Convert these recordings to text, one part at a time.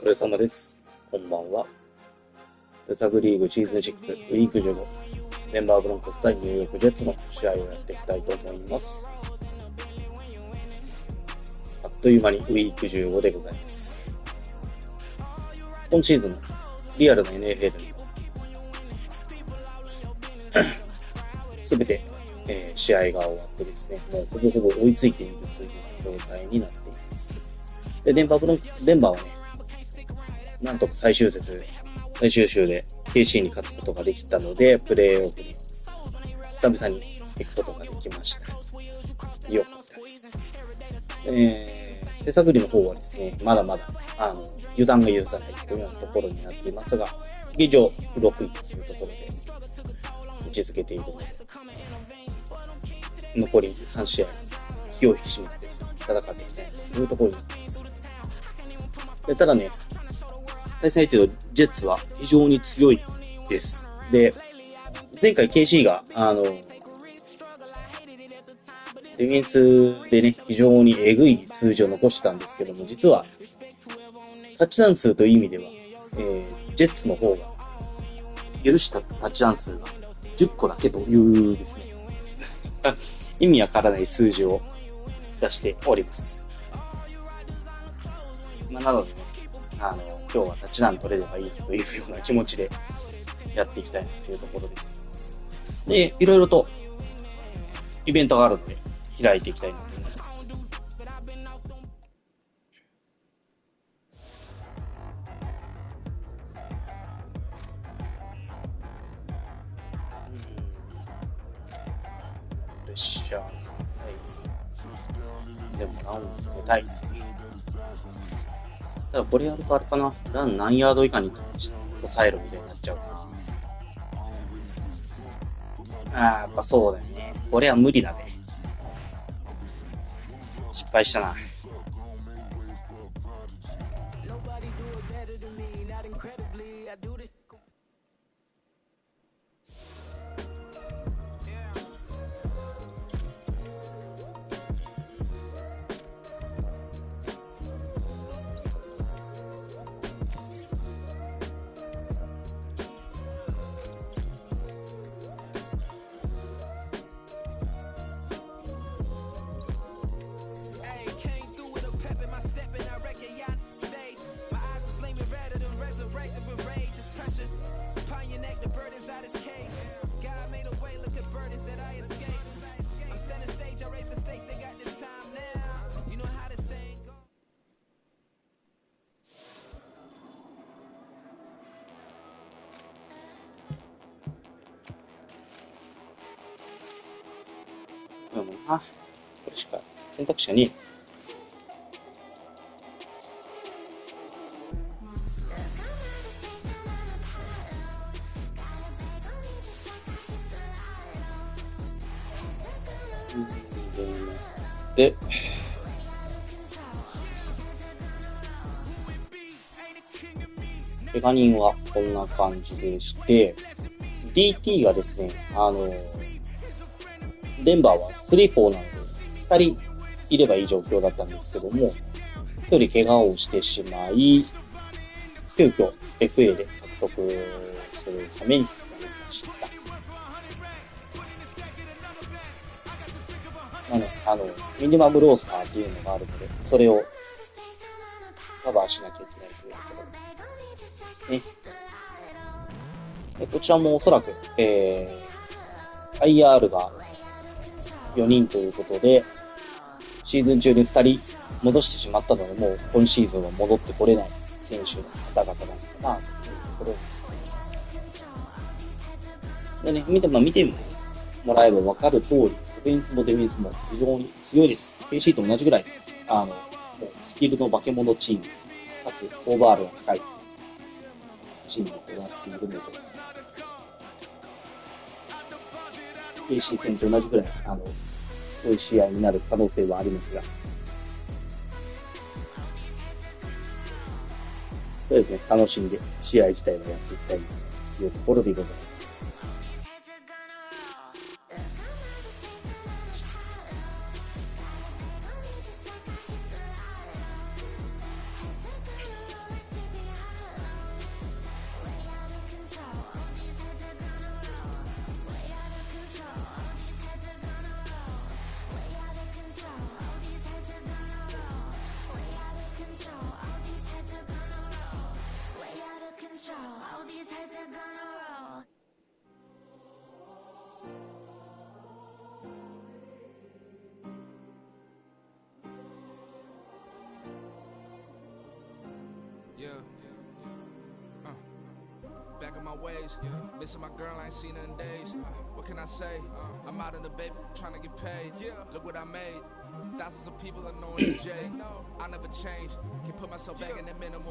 お疲れ様です。こんばんは。手探りーぐシーズン6、ウィーク15、デンバーブロンコス対ニューヨークジェッツの試合をやっていきたいと思います。あっという間にウィーク15でございます。今シーズンのリアルな NFL すべて、試合が終わってですね、もうほぼほぼ追いついているという状態になっています。で、デンバーはね、なんとか最終週で KC に勝つことができたので、プレーオフに久々に行くことができました。よかったです。手探りの方はですね、まだまだ、油断が許さないというようなところになっていますが、現状6位というところで位置づけているので、残り3試合、気を引き締めてですね、戦っていきたいというところになっています。で、ただね、対戦相手のジェッツは非常に強いです。で、前回 KC が、ディフェンスでね、非常にエグい数字を残してたんですけども、実は、タッチダウン数という意味では、ジェッツの方が、許したタッチダウン数が10個だけというですね、意味わからない数字を出しております。なのでね、今日はタッチダウン取れればいいというような気持ちでやっていきたいなというところです。で、いろいろとイベントがあるので開いていきたいなと思います。プレッシャー。はい。でもラウンド決めたい。ただこれやるとあれかな。ラン何ヤード以下に抑えるみたいになっちゃうかな。やっぱそうだよね。これは無理だね。失敗したな。これしか選択肢がねえ。で、怪我人はこんな感じでして、DT がですね、デンバーは3-4なので、2人いればいい状況だったんですけども、1人怪我をしてしまい、急遽 FA で獲得するためになりました。ミニマムロースターっていうのがあるので、それをカバーしなきゃいけないというところですね。でこちらもおそらく、IR が4人ということで、シーズン中に2人戻してしまったので、もう今シーズンは戻ってこれない選手の方々なのかなというところになります。でね、見てもらえば分かる通り、オフェンスもディフェンスも非常に強いです。KC と同じぐらい、もうスキルの化け物チーム、かつオーバーアールが高いチームとなっているので、KC 戦と同じぐらい、そういう試合になる可能性はありますが、そうですね、楽しんで試合自体をやっていきたいというところでございます。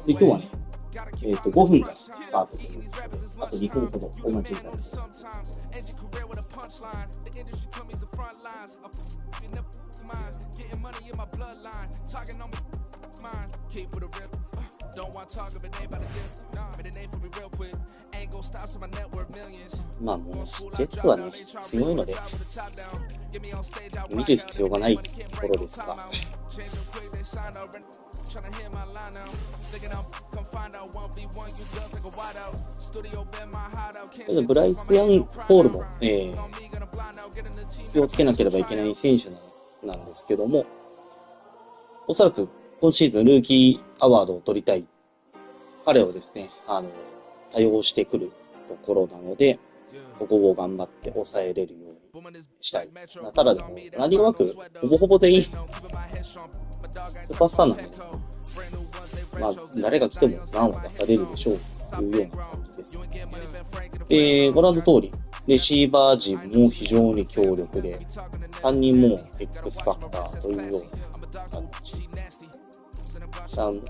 で、今日はね、5分からスタートということで、あと2分ほどお待ちいただきます。まあもう、ジェットはね、強いので、見る必要がないところですが、ブライス・ヤンホールも、気をつけなければいけない選手なんですけども、おそらく今シーズンルーキーアワードを取りたい彼をですね、多用してくるところなので、ここを頑張って抑えれるようにしたい。ただでも、何がなく、ほぼほぼ全員、スーパースターなので、まあ、誰が来ても何は出されるでしょうというような感じです。ご覧の通り、レシーバー陣も非常に強力で、3人も X ファクターというような感じ。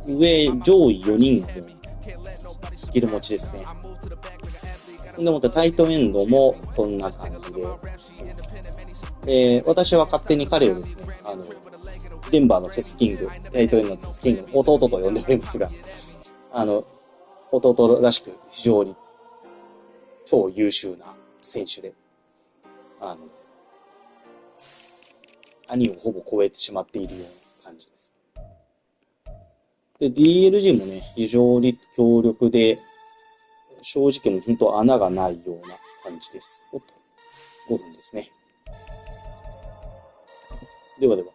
上、上位4人がスキル持ちですね。でもってタイトエンドもこんな感じでいます。私は勝手に彼をですね、デンバーのセスキング、タイトエンドのセスキングの弟と呼んでおりますが、弟らしく非常に超優秀な選手で、兄をほぼ超えてしまっているような感じです。で、DLG もね、非常に強力で、正直もう本当穴がないような感じです。おっと、5分ですね。ではでは、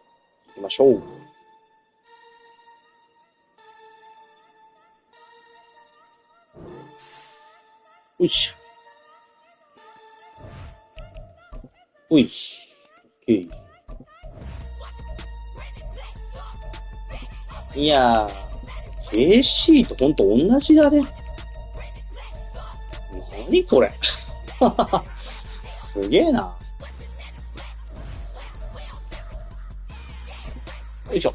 行きましょう。おいしょ。おいし。オッケー。いやー、AC とほんと同じだね。何これすげえな。よいしょ。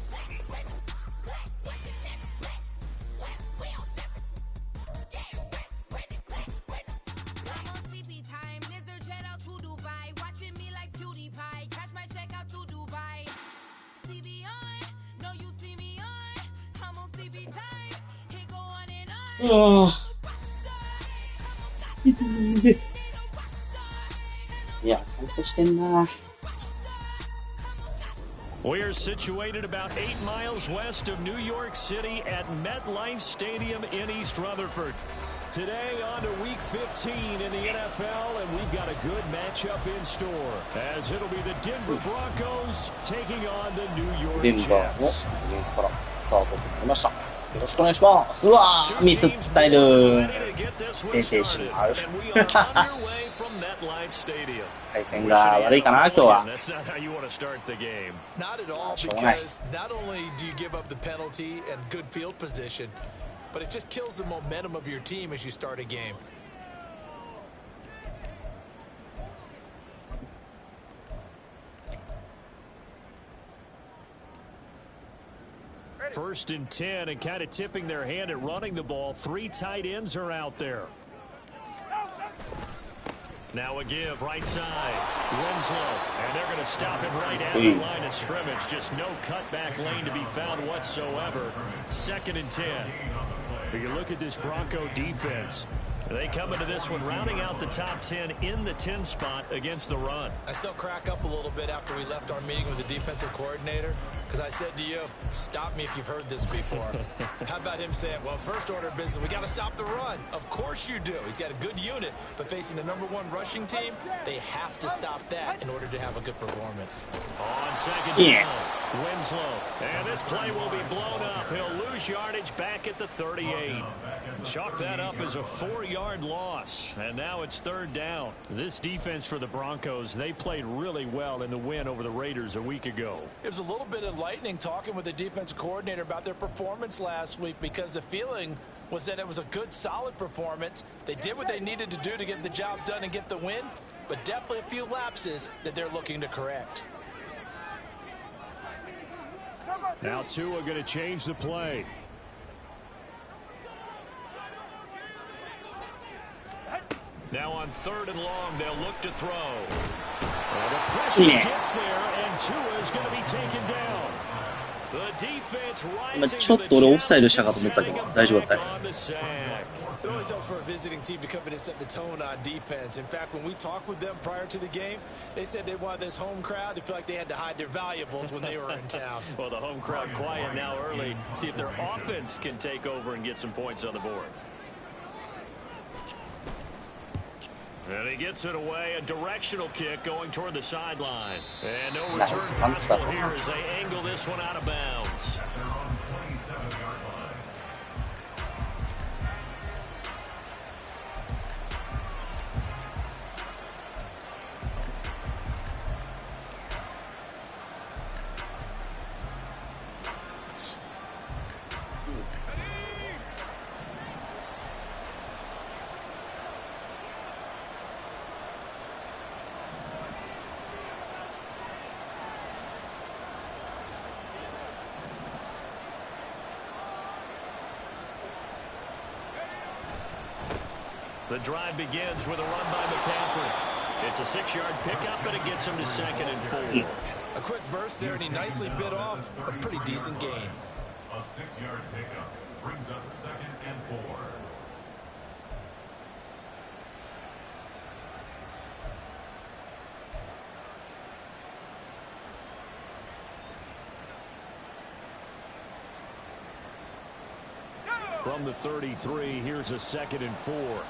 うわぁ。いや、乾燥してんな。We're situated about 8 miles west of New York City at MetLife Stadium in East Rutherford. Today on to Week 15 in the NFL, and we've got a good matchup in store, as it'll be the Denver Broncos taking on the New York Jets. デンバーのディフェンスからスタートとなりました。よろしくお願いします。うわー、ミスったいる。出てしまう。対戦が悪いかな、今日は。しょうがない。But it just kills the momentum of your team as you start a game. First and 10, and kind of tipping their hand at running the ball. 3 tight ends are out there. Now a give, right side. Winslow, and they're going to stop it right at the line of scrimmage. Just no cutback lane to be found whatsoever. 2nd and 10. You look at this Bronco defense. They come into this one rounding out the top 10 in the 10 spot against the run. I still crack up a little bit after we left our meeting with the defensive coordinator, because I said to you, stop me if you've heard this before. How about him saying, well, first order of business, we got to stop the run. Of course you do. He's got a good unit, but facing the #1 rushing team, they have to stop that in order to have a good performance. On 2nd down, Winslow, and this play will be blown up. He'll lose yardage back at the 38. Chalk that up as a 4-yard loss, and now it's 3rd down. This defense for the Broncos, they played really well in the win over the Raiders a week ago. It was a little bit enlightening talking with the defensive coordinator about their performance last week, because the feeling was that it was a good, solid performance. They did what they needed to do to get the job done and get the win, but definitely a few lapses that they're looking to correct. Now Tua going to change the play. Now on 3rd and long, they'll look to throw. Well, the pressure gets there, and Tua is going to be taken down. The defense rising to the It always helps for a visiting team to come in and set the tone on defense. In fact, when we talked with them prior to the game, they said they wanted this home crowd to feel like they had to hide their valuables when they were in town. Well, the home crowd quiet now early. See if their offense can take over and get some points on the board. And he gets it away, a directional kick going toward the sideline. And no return possible here as they angle this one out of bounds. The drive begins with a run by McCaffrey. It's a 6-yard pickup, and it gets him to 2nd and 4. A quick burst there, and he nicely bit off a pretty decent gain. A 6-yard pickup brings up 2nd and 4. From the 33, here's a 2nd and 4.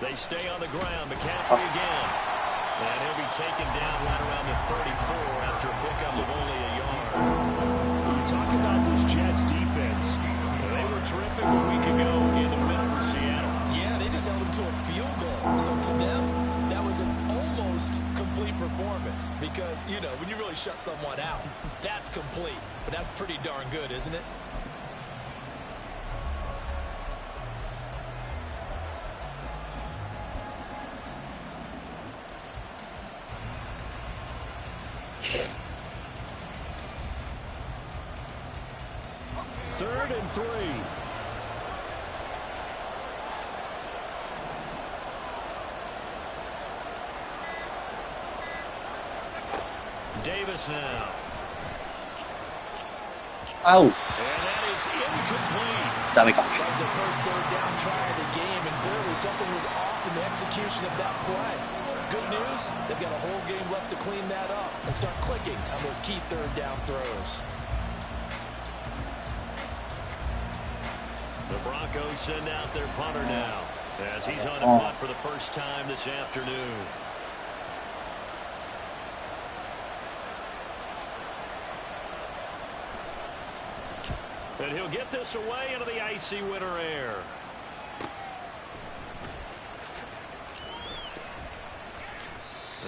They stay on the ground. McCaffrey again. And he'll be taken down right around the 34 after a pickup of only a yard. You talk about this Jets defense. They were terrific a week ago in the win over Seattle. Yeah, they just held them to a field goal. So to them, that was an almost complete performance. Because, you know, when you really shut someone out, that's complete. But that's pretty darn good, isn't it? Third and 3. Davis now. Ow. And that is incomplete. That was the first 3rd down try of the game, and clearly something was off in the execution of that play. Good news, they've got a whole game left to clean that up and start clicking on those key 3rd down throws. The Broncos send out their punter now as he's on a punt for the first time this afternoon. And he'll get this away into the icy winter air.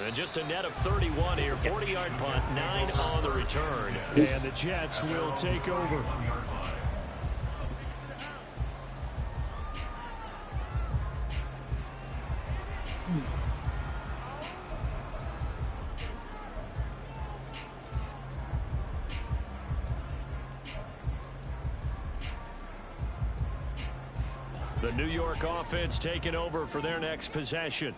And just a net of 31 here. 40-yard punt, 9 on the return. And the Jets will take over. The New York offense taking over for their next possession.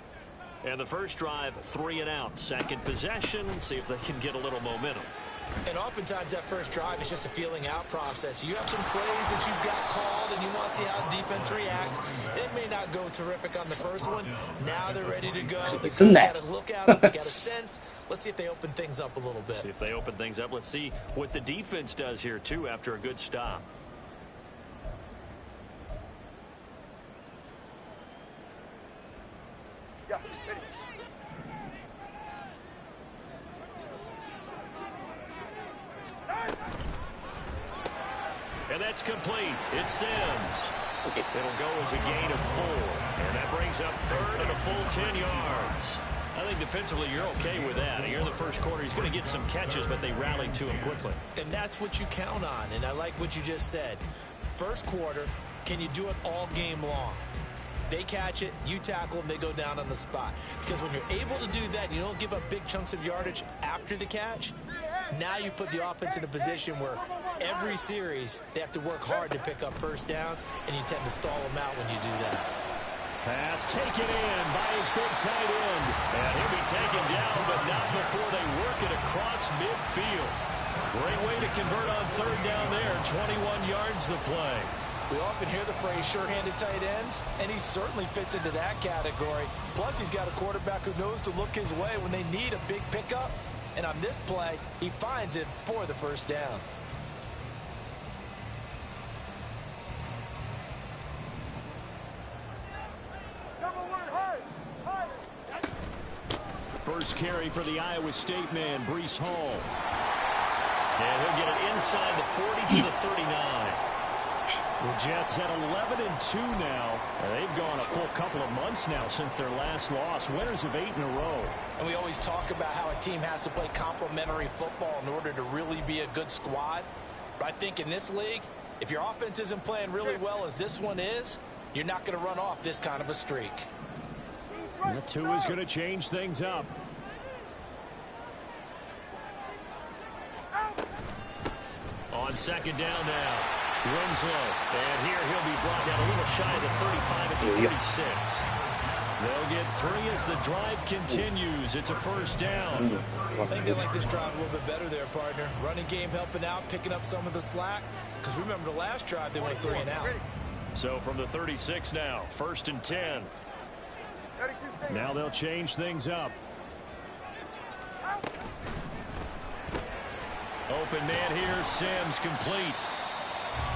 And the first drive, 3 and out. Second possession, see if they can get a little momentum. And oftentimes that first drive is just a feeling out process. You have some plays that you've got called and you want to see how defense reacts. It may not go terrific on the first one. Now they're ready to go. They've got to look at them. They've got a sense. Let's see if they open things up a little bit. See if they open things up. Let's see what the defense does here, too, after a good stop. And that's complete. It's Sims. Okay. It'll go as a gain of 4. And that brings up 3rd and a full 10 yards. I think defensively you're okay with that. Here in the first quarter, he's going to get some catches, but they rallied to him quickly. And that's what you count on, and I like what you just said. First quarter, can you do it all game long? They catch it, you tackle them, they go down on the spot. Because when you're able to do that, you don't give up big chunks of yardage after the catch. Now you put the offense in a position where every series they have to work hard to pick up first downs, and you tend to stall them out when you do that. Pass taken in by his big tight end. And he'll be taken down, but not before they work it across midfield. Great way to convert on third down there. 21 yards the play. We often hear the phrase sure-handed tight ends, and he certainly fits into that category. Plus, he's got a quarterback who knows to look his way when they need a big pickup. And on this play, he finds it for the first down. First carry for the Iowa State man, Breece Hall. And he'll get it inside the 40 to the 39. The Jets at 11-2 now. They've gone a full couple of months now since their last loss. Winners of 8 in a row. And we always talk about how a team has to play complementary football in order to really be a good squad. But I think in this league, if your offense isn't playing really well as this one is, you're not going to run off this kind of a streak. That two is going to change things up. On second down now, Winslow. And here he'll be brought down a little shy of the 35 at the 36. They'll get 3 as the drive continues. It's a first down. I think they like this drive a little bit better there, partner. Running game helping out, picking up some of the slack. Because remember the last drive, they went 3 and out. So from the 36 now, first and 10. Now they'll change things up. Open man here, Sims complete.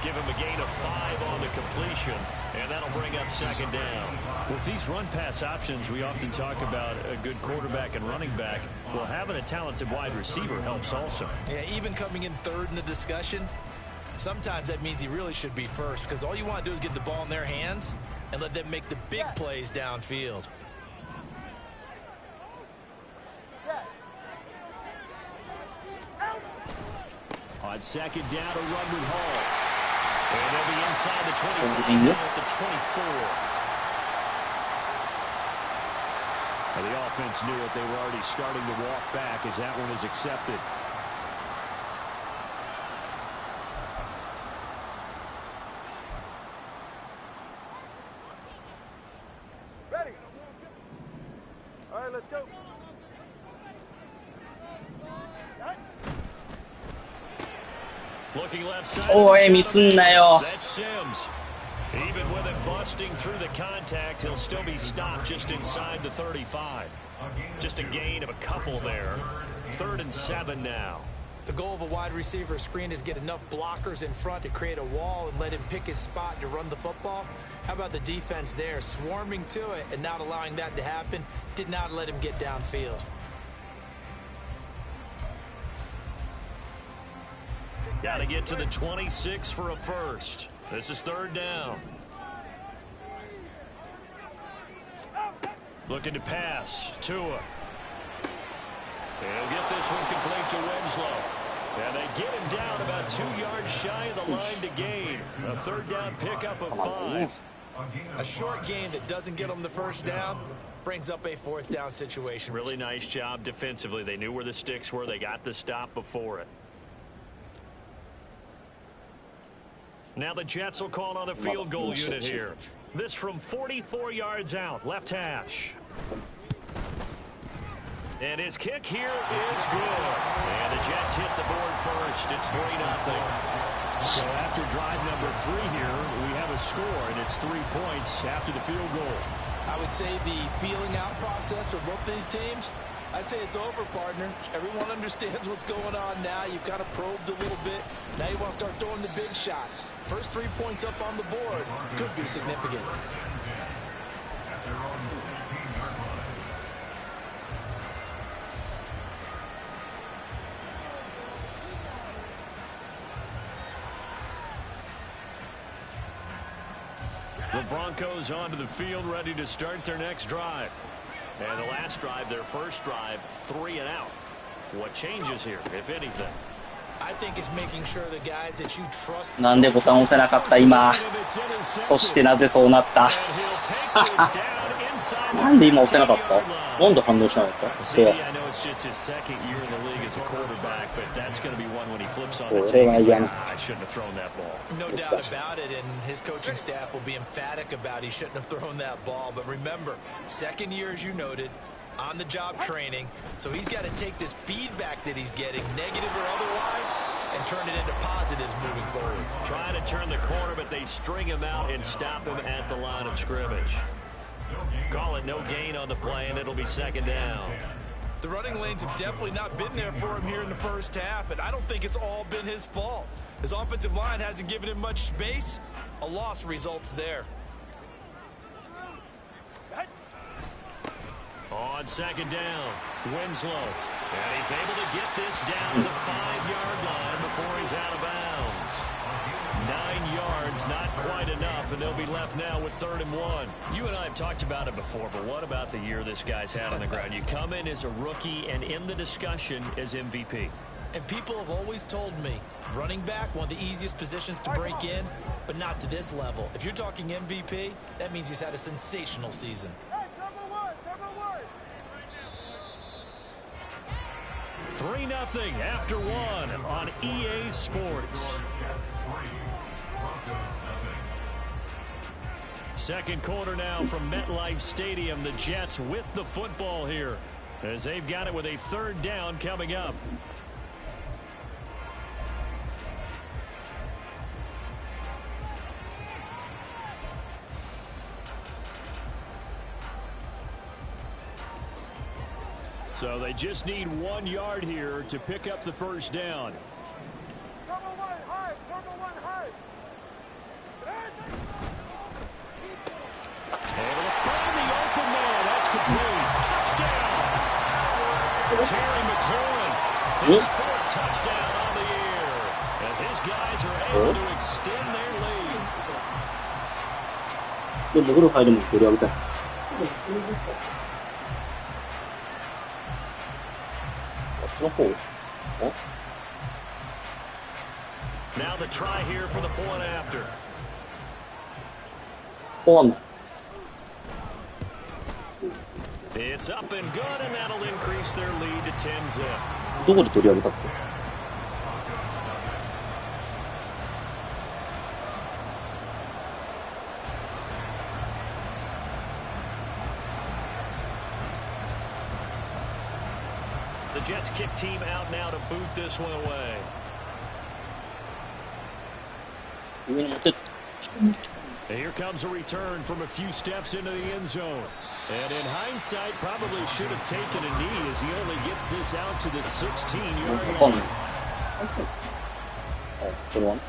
Give him a gain of 5 on the completion, and that'll bring up second down. With these run-pass options, we often talk about a good quarterback and running back. Well, having a talented wide receiver helps also. Yeah, even coming in third in the discussion, sometimes that means he really should be first, because all you want to do is get the ball in their hands and let them make the big plays downfield. On second down, a run with Hall. And they'll be inside the 25 at the 24. And the offense knew it. They were already starting to walk back as that one is accepted. Ready? All right, let's go. Looking left side. That's Sims. Even with it busting through the contact, he'll still be stopped just inside the 35. Just a gain of a couple there. 3rd and 7 now. The goal of a wide receiver screen is get enough blockers in front to create a wall and let him pick his spot to run the football. How about the defense there, swarming to it and not allowing that to happen? Did not let him get downfield. Got to get to the 26 for a first. This is 3rd down. Looking to pass. Tua. He'll get this one complete to Winslow. And they get him down about 2 yards shy of the line to gain. A 3rd down pickup of 5. A short gain that doesn't get them the first down brings up a 4th down situation. Really nice job defensively. They knew where the sticks were. They got the stop before it. Now the Jets will call on the field goal unit here. This from 44 yards out, left hash. And his kick here is good. And the Jets hit the board first. It's 3-0. So after drive number 3 here, we have a score, and it's 3 points after the field goal. I would say the feeling out process for both these teams, I'd say it's over, partner. Everyone understands what's going on now. You've kind of probed a little bit. Now you want to start throwing the big shots. First 3 points up on the board could be significant. The Broncos onto the field, ready to start their next drive. And the last drive, their first drive, 3 and out. What changes here, if anything? I think it's making sure the guys that you trust. なんでボタン押せなかった今。そしてなぜそうなった。なんで今押せなかった。なんで反応しなかった。そうだ。これは嫌な。No doubt about it, and his coaching staff will be emphatic about he shouldn't have thrown that ball. But remember, second year, as you noted, on the job training, so he's got to take this feedback that he's getting, negative or otherwise, and turn it into positives moving forward. Trying to turn the corner, but they string him out and stop him at the line of scrimmage. Call it no gain on the play, and it'll be second down. The running lanes have definitely not been there for him here in the first half, and I don't think it's all been his fault. His offensive line hasn't given him much space. A loss results there. On second down, Winslow. And he's able to get this down to the 5-yard line before he's out of bounds. 9 yards, not quite enough, and they'll be left now with 3rd and 1. You and I have talked about it before, but what about the year this guy's had on the ground? You come in as a rookie and in the discussion as MVP. And people have always told me, running back, one of the easiest positions to break in, but not to this level. If you're talking MVP, that means he's had a sensational season. 3-0 after 1 on EA Sports. Second quarter now from MetLife Stadium. The Jets with the football here as they've got it with a 3rd down coming up. So they just need 1 yard here to pick up the first down. Turbo one high, turbo one high. Able to find the open man. That's complete. Touchdown. Terry McLaurin, his 4th touchdown on the year as his guys are able to extend their lead. でも、お風呂入るもん、取り上げたい。Now the try here for the point after. It's up and good, and that'll increase their lead to 10-zip. どこで取り上げたっけ? The Jets kick team out now to boot this one away. Here comes a return from a few steps into the end zone. And in hindsight, probably should have taken a knee as he only gets this out to the 16-yard line. Good one.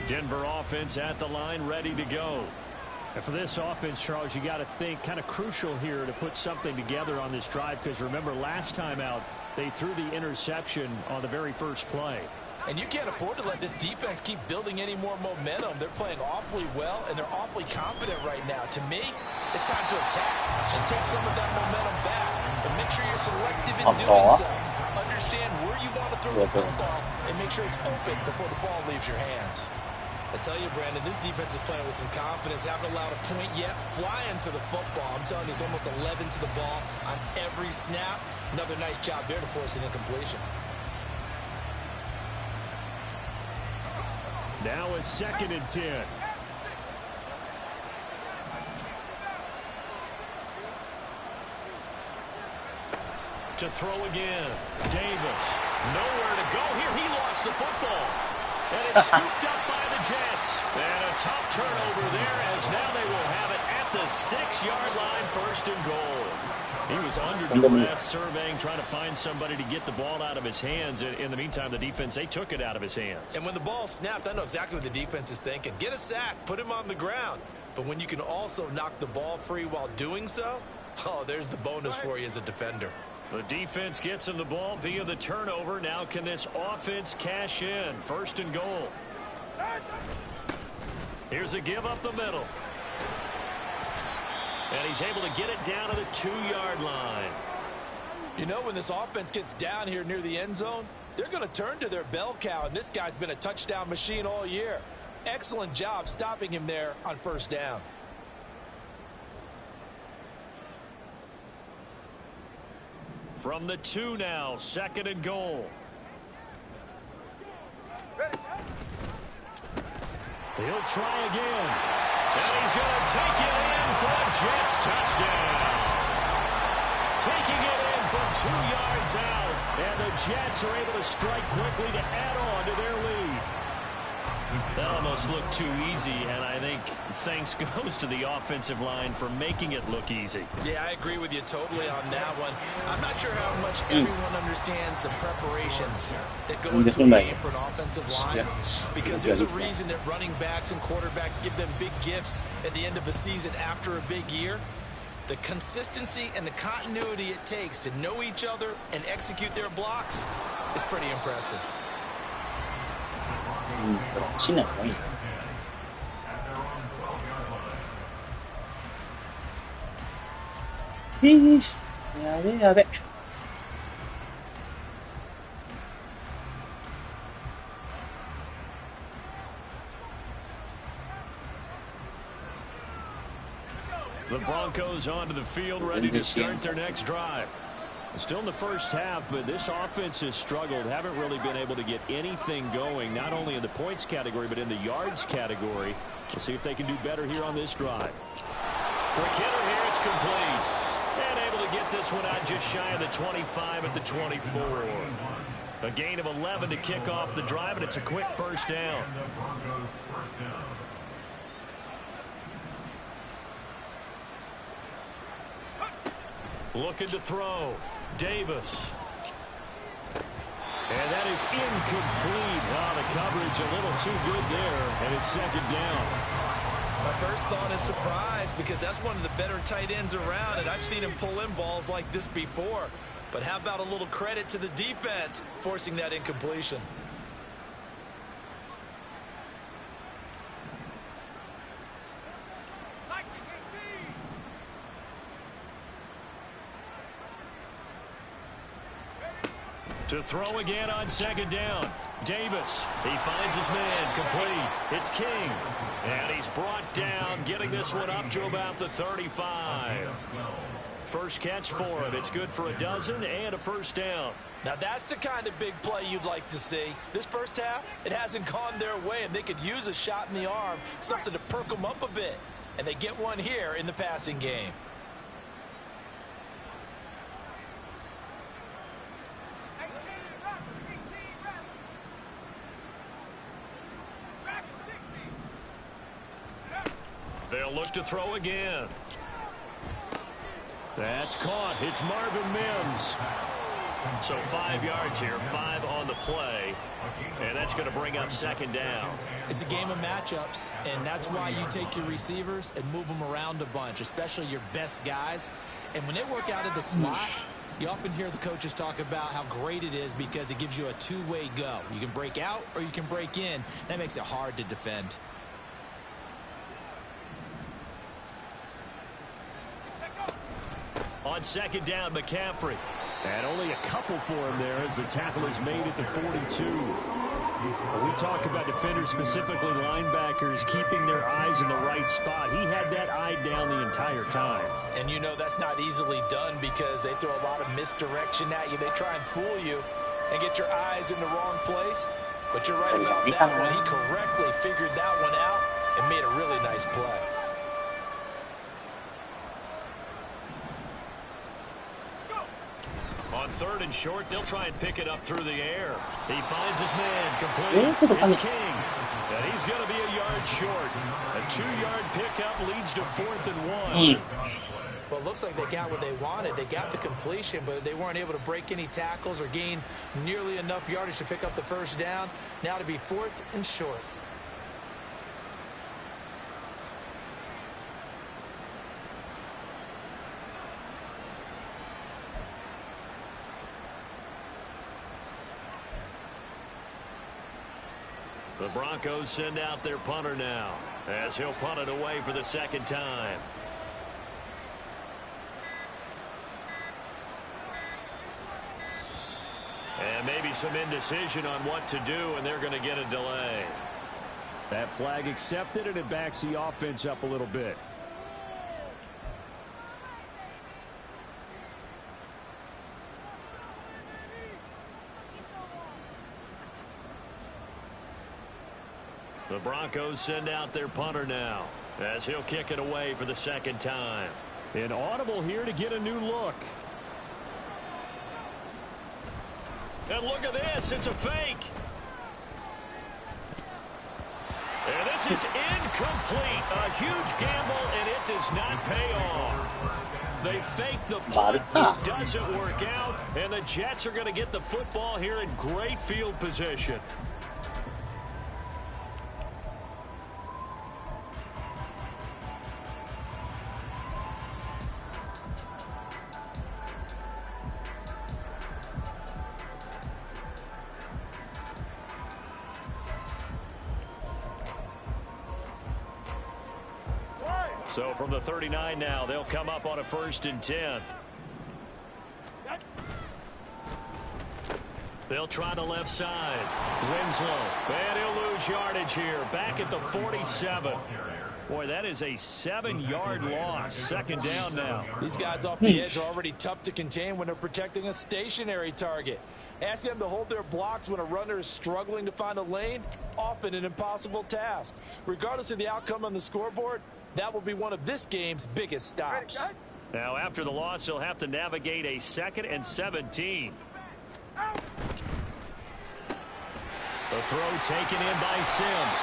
Denver offense at the line, ready to go. And for this offense, Charles, you got to think kind of crucial here to put something together on this drive, because remember last time out they threw the interception on the very first play. And you can't afford to let this defense keep building any more momentum. They're playing awfully well, and they're awfully confident right now. To me, it's time to attack and take some of that momentum back. And make sure you're selective in doing so. Understand where you want to throw the football and make sure it's open before the ball leaves your hands. I tell you, Brandon, this defense is playing with some confidence. Haven't allowed a point yet. Flying to the football. I'm telling you, it's almost 11 to the ball on every snap. Another nice job there to force an incompletion. Now a 2nd and 10. To throw again. Davis. Nowhere to go here. He lost the football. And it's scooped up by the Jets. And a tough turnover there as now they will have it at the 6-yard line, 1st and goal. He was under duress, surveying, trying to find somebody to get the ball out of his hands. In the meantime, the defense, they took it out of his hands. And when the ball snapped, I know exactly what the defense is thinking. Get a sack, put him on the ground. But when you can also knock the ball free while doing so, oh, there's the bonus for you as a defender. The defense gets him the ball via the turnover. Now can this offense cash in? 1st and goal. Here's a give up the middle. And he's able to get it down to the 2-yard line. You know, when this offense gets down here near the end zone, they're going to turn to their bell cow, and this guy's been a touchdown machine all year. Excellent job stopping him there on 1st down. From the 2 now, 2nd and goal. He'll try again. And he's going to take it in for a Jets touchdown. Taking it in from 2 yards out. And the Jets are able to strike quickly to add on to their lead. That almost looked too easy, and I think thanks goes to the offensive line for making it look easy. Yeah, I agree with you totally on that one. I'm not sure how much everyone understands the preparations that go into a game for an offensive line, because there's a reason that running backs and quarterbacks give them big gifts at the end of the season after a big year. The consistency and the continuity it takes to know each other and execute their blocks is pretty impressive. The Broncos onto the field, ready to start their next drive. Still in the 1st half, but this offense has struggled. Haven't really been able to get anything going, not only in the points category, but in the yards category. We'll see if they can do better here on this drive. Quick hitter here, it's complete. And able to get this one out just shy of the 25 at the 24. A gain of 11 to kick off the drive, and it's a quick 1st down. Looking to throw. Davis. And that is incomplete. Oh, the coverage a little too good there, and it's 2nd down. My first thought is surprise, because that's one of the better tight ends around, and I've seen him pull in balls like this before. But how about a little credit to the defense forcing that incompletion? To throw again on 2nd down. Davis, he finds his man, complete. It's King. And he's brought down, getting this one up to about the 35. First catch for him. It's good for a dozen and a 1st down. Now that's the kind of big play you'd like to see. This 1st half, it hasn't gone their way, and they could use a shot in the arm, something to perk them up a bit. And they get one here in the passing game. They'll look to throw again. That's caught. It's Marvin Mims. So 5 yards here, 5 on the play. And that's going to bring up 2nd down. It's a game of matchups, and that's why you take your receivers and move them around a bunch, especially your best guys. And when they work out of the slot, you often hear the coaches talk about how great it is because it gives you a two-way go. You can break out or you can break in. That makes it hard to defend. On 2nd down, McCaffrey. And only a couple for him there as the tackle is made at the 42. When we talk about defenders, specifically linebackers, keeping their eyes in the right spot. He had that eye down the entire time. And you know that's not easily done because they throw a lot of misdirection at you. They try and fool you and get your eyes in the wrong place. But you're right about that one. He correctly figured that one out and made a really nice play. On 3rd and short, they'll try and pick it up through the air. He finds his man, complete. It's King. And he's going to be a yard short. A 2-yard pickup leads to 4th and 1. Well, it looks like they got what they wanted. They got the completion, but they weren't able to break any tackles or gain nearly enough yardage to pick up the first down. Now to be 4th and short. The Broncos send out their punter now, as he'll punt it away for the second time. And maybe some indecision on what to do, and they're going to get a delay. That flag accepted, and it backs the offense up a little bit. The Broncos send out their punter now, as he'll kick it away for the second time. An audible here to get a new look. And look at this, it's a fake. And this is incomplete. A huge gamble, and it does not pay off. They fake the punt, it doesn't work out, and the Jets are going to get the football here in great field position. So from the 39 now, they'll come up on a 1st and 10. They'll try the left side. Winslow, and he'll lose yardage here. Back at the 47. Boy, that is a 7-yard loss. Second down now. These guys off the edge are already tough to contain when they're protecting a stationary target. Ask them to hold their blocks when a runner is struggling to find a lane, often an impossible task. Regardless of the outcome on the scoreboard, that will be one of this game's biggest stops. Now, after the loss, he'll have to navigate a 2nd and 17. The throw taken in by Sims.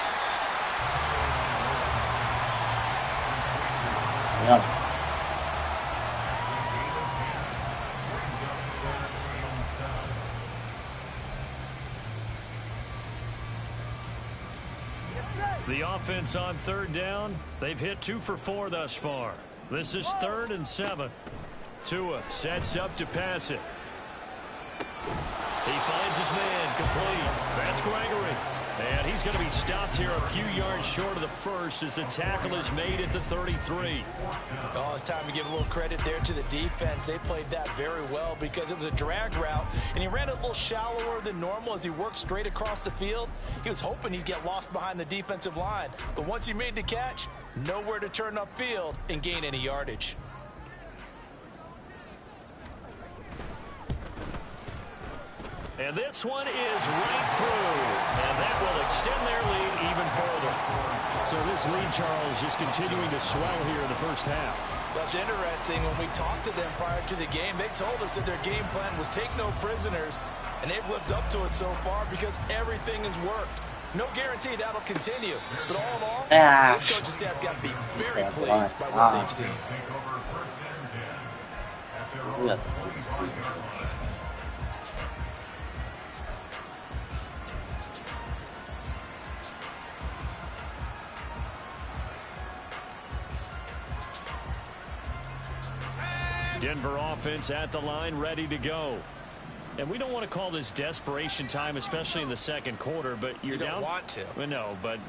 Yeah. The offense on 3rd down, they've hit 2 for 4 thus far. This is 3rd and 7. Tua sets up to pass it. He finds his man complete. That's Gregory. And he's going to be stopped here a few yards short of the first as the tackle is made at the 33. Oh, it's time to give a little credit there to the defense. They played that very well because it was a drag route, and he ran it a little shallower than normal as he worked straight across the field. He was hoping he'd get lost behind the defensive line, but once he made the catch, nowhere to turn upfield and gain any yardage. And this one is right through, and that will extend their lead even further. So this lead, Charles, is continuing to swell here in the first half. That's interesting. When we talked to them prior to the game, they told us that their game plan was take no prisoners, and they've lived up to it so far because everything has worked. No guarantee that'll continue. But all in all, this coaching staff's got to be very pleased by what they've seen. Denver offense at the line, ready to go. And we don't want to call this desperation time, especially in the second quarter, but you're down. You don't want to. Well, no, but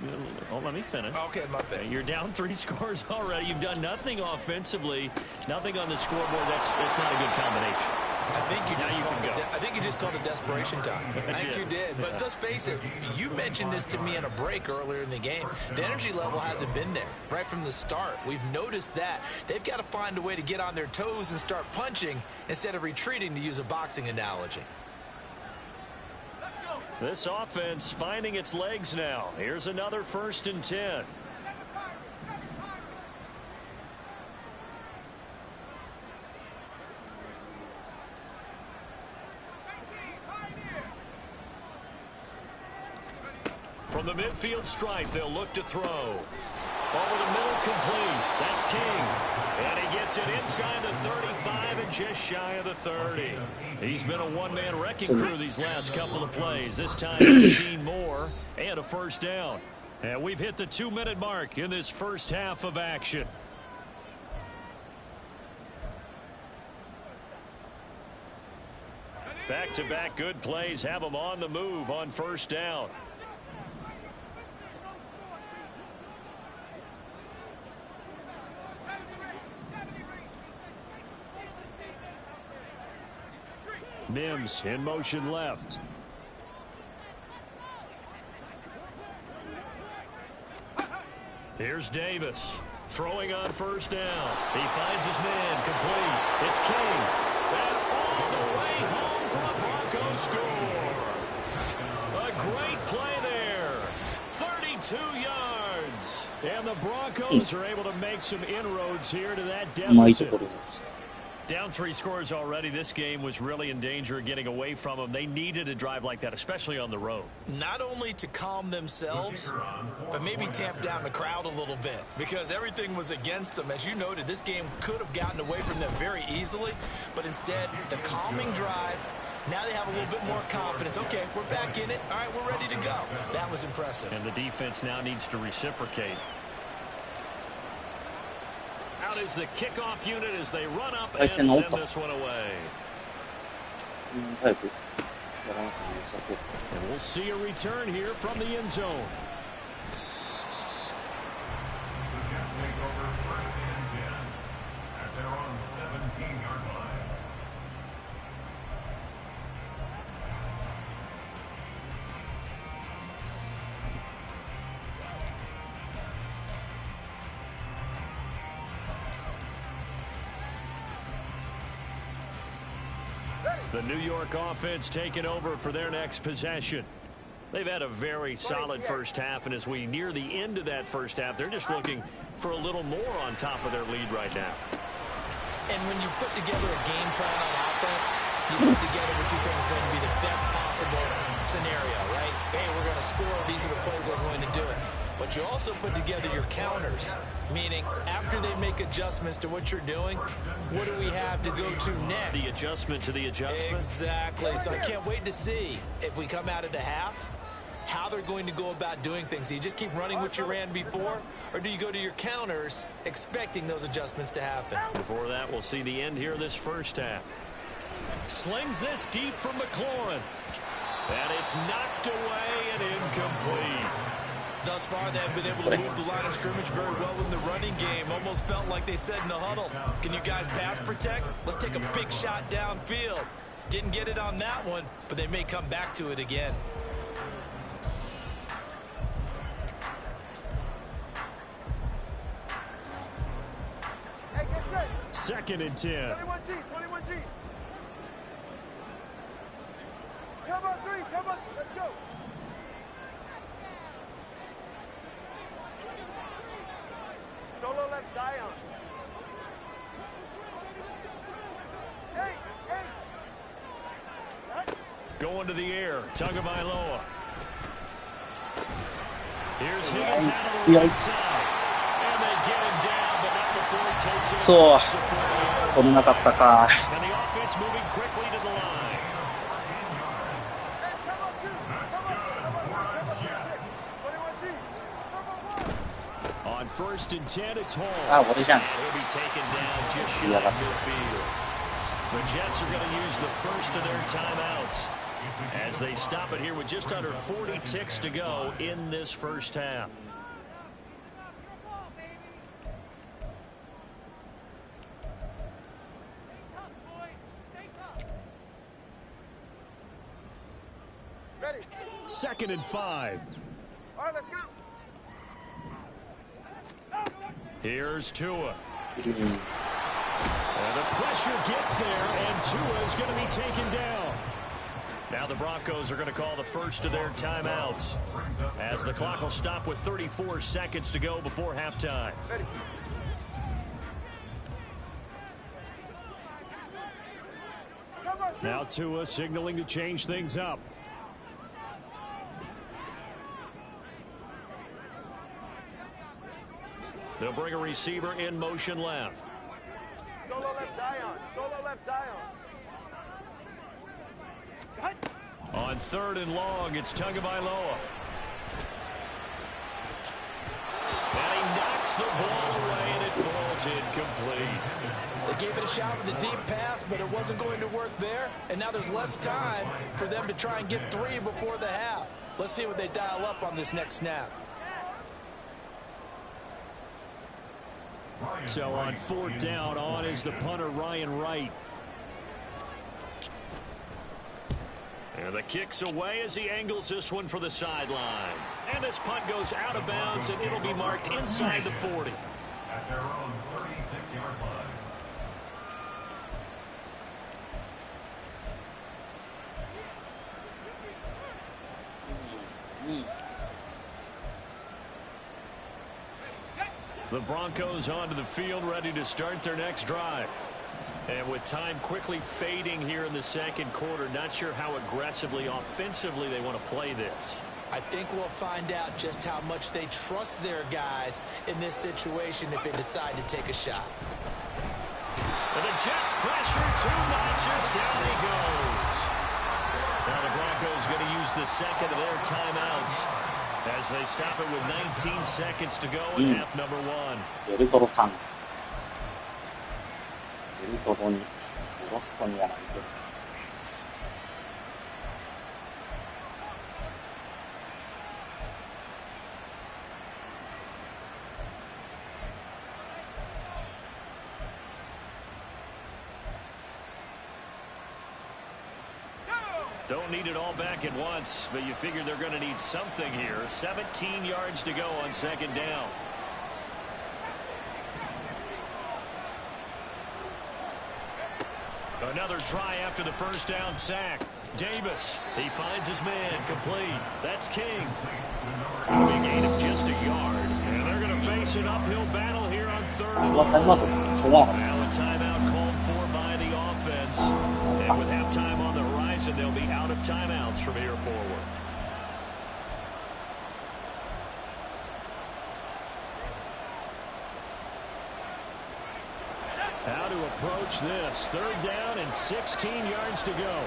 let me finish. Okay, my bad. You're down 3 scores already. You've done nothing offensively, nothing on the scoreboard. That's not a good combination. I think you just called it desperation time. I think you did. But let's face it, you mentioned this to me in a break earlier in the game. The energy level hasn't been there right from the start. We've noticed that. They've got to find a way to get on their toes and start punching instead of retreating, to use a boxing analogy. This offense finding its legs now. Here's another 1st and 10. From the midfield stripe, they'll look to throw. Over the middle, complete. That's King. And he gets it inside the 35 and just shy of the 30. He's been a one-man wrecking crew these last couple of plays. This time 18 more and a first down. And we've hit the 2-minute mark in this first half of action. Back-to-back good plays have them on the move on first down. Mims in motion left. Here's Davis throwing on first down. He finds his man complete. It's King. And all the way home for a Broncos score. A great play there. 32 yards. And the Broncos are able to make some inroads here to that deficit. Down 3 scores already. This game was really in danger of getting away from them. They needed a drive like that, especially on the road. Not only to calm themselves, but maybe tamp down the crowd a little bit because everything was against them. As you noted, this game could have gotten away from them very easily, but instead, the calming drive, now they have a little bit more confidence. Okay, we're back in it. All right, we're ready to go. That was impressive. And the defense now needs to reciprocate. Out is the kickoff unit as they run up and send this one away. And we'll see a return here from the end zone. The Jets take over first and 10 at their own 17-yard line. The New York offense taking over for their next possession. They've had a very solid first half, and as we near the end of that first half, they're just looking for a little more on top of their lead right now. And when you put together a game plan on offense, you put together what you think is going to be the best possible scenario, right? Hey, we're going to score. These are the plays that are going to do it. But you also put together your counters, meaning after they make adjustments to what you're doing, what do we have to go to next? The adjustment to the adjustment? Exactly. So I can't wait to see if we come out of the half, how they're going to go about doing things. Do you just keep running what you ran before, or do you go to your counters expecting those adjustments to happen? Before that, we'll see the end here of this first half. Slings this deep from McLaurin. And it's knocked away and incomplete. Thus far, they have been able to move the line of scrimmage very well in the running game. Almost felt like they said in the huddle, can you guys pass protect? Let's take a big shot downfield. Didn't get it on that one, but they may come back to it again. Hey, get set. 2nd and 10. 21G, 21G. Turbo 3, turbo, let's go. Solo left Zion. Hey, hey. Going to the air. Tagovailoa. Here's Higgins out of the right side. And they get him down, but not before he takes it. そう、取れなかったか。 And the offense moving quickly to the line. Hey, turbo 2, turbo 21G, turbo 1. On 1st and 10, it's home. あ、俺じゃん。 And he'll be taken down just shy of midfield. The Jets are going to use the first of their timeouts as they stop it here with just under 40 ticks to go in this first half. Ready. 2nd and 5. All right, let's go. Here's Tua. And the pressure gets there, and Tua is going to be taken down. Now the Broncos are going to call the first of their timeouts as the clock will stop with 34 seconds to go before halftime. Ready. Now Tua signaling to change things up. They'll bring a receiver in motion left. Solo left Zion. Solo left Zion. On 3rd and long, it's Tagovailoa. And he knocks the ball away, and it falls incomplete. They gave it a shot with a deep pass, but it wasn't going to work there. And now there's less time for them to try and get 3 before the half. Let's see what they dial up on this next snap. So on 4th down, on is the punter, Ryan Wright. And the kick's away as he angles this one for the sideline. And this punt goes out of bounds, and it'll be marked inside the 40. At their own 36-yard line. The Broncos onto the field, ready to start their next drive. And with time quickly fading here in the 2nd quarter, not sure how aggressively, offensively they want to play this. I think we'll find out just how much they trust their guys in this situation if they decide to take a shot. And the Jets pressure, 2 notches, down he goes. Now the Broncos going to use the 2nd of their timeouts as they stop it with 19 seconds to go in half number 1. ベルトロさん。ベルトロに、モロスコにやられてる。Don't need it all back at once, but you figure they're going to need something here. 17 yards to go on 2nd down. Another try after the 1st down sack. Davis, he finds his man, complete. That's King. A big gain of just a yard. And they're going to face an uphill battle here on 3rd and long. Now a timeout called for by the offense. And with halftime on the horizon, they'll be out of timeouts from here forward. How to approach this. 3rd down and 16 yards to go.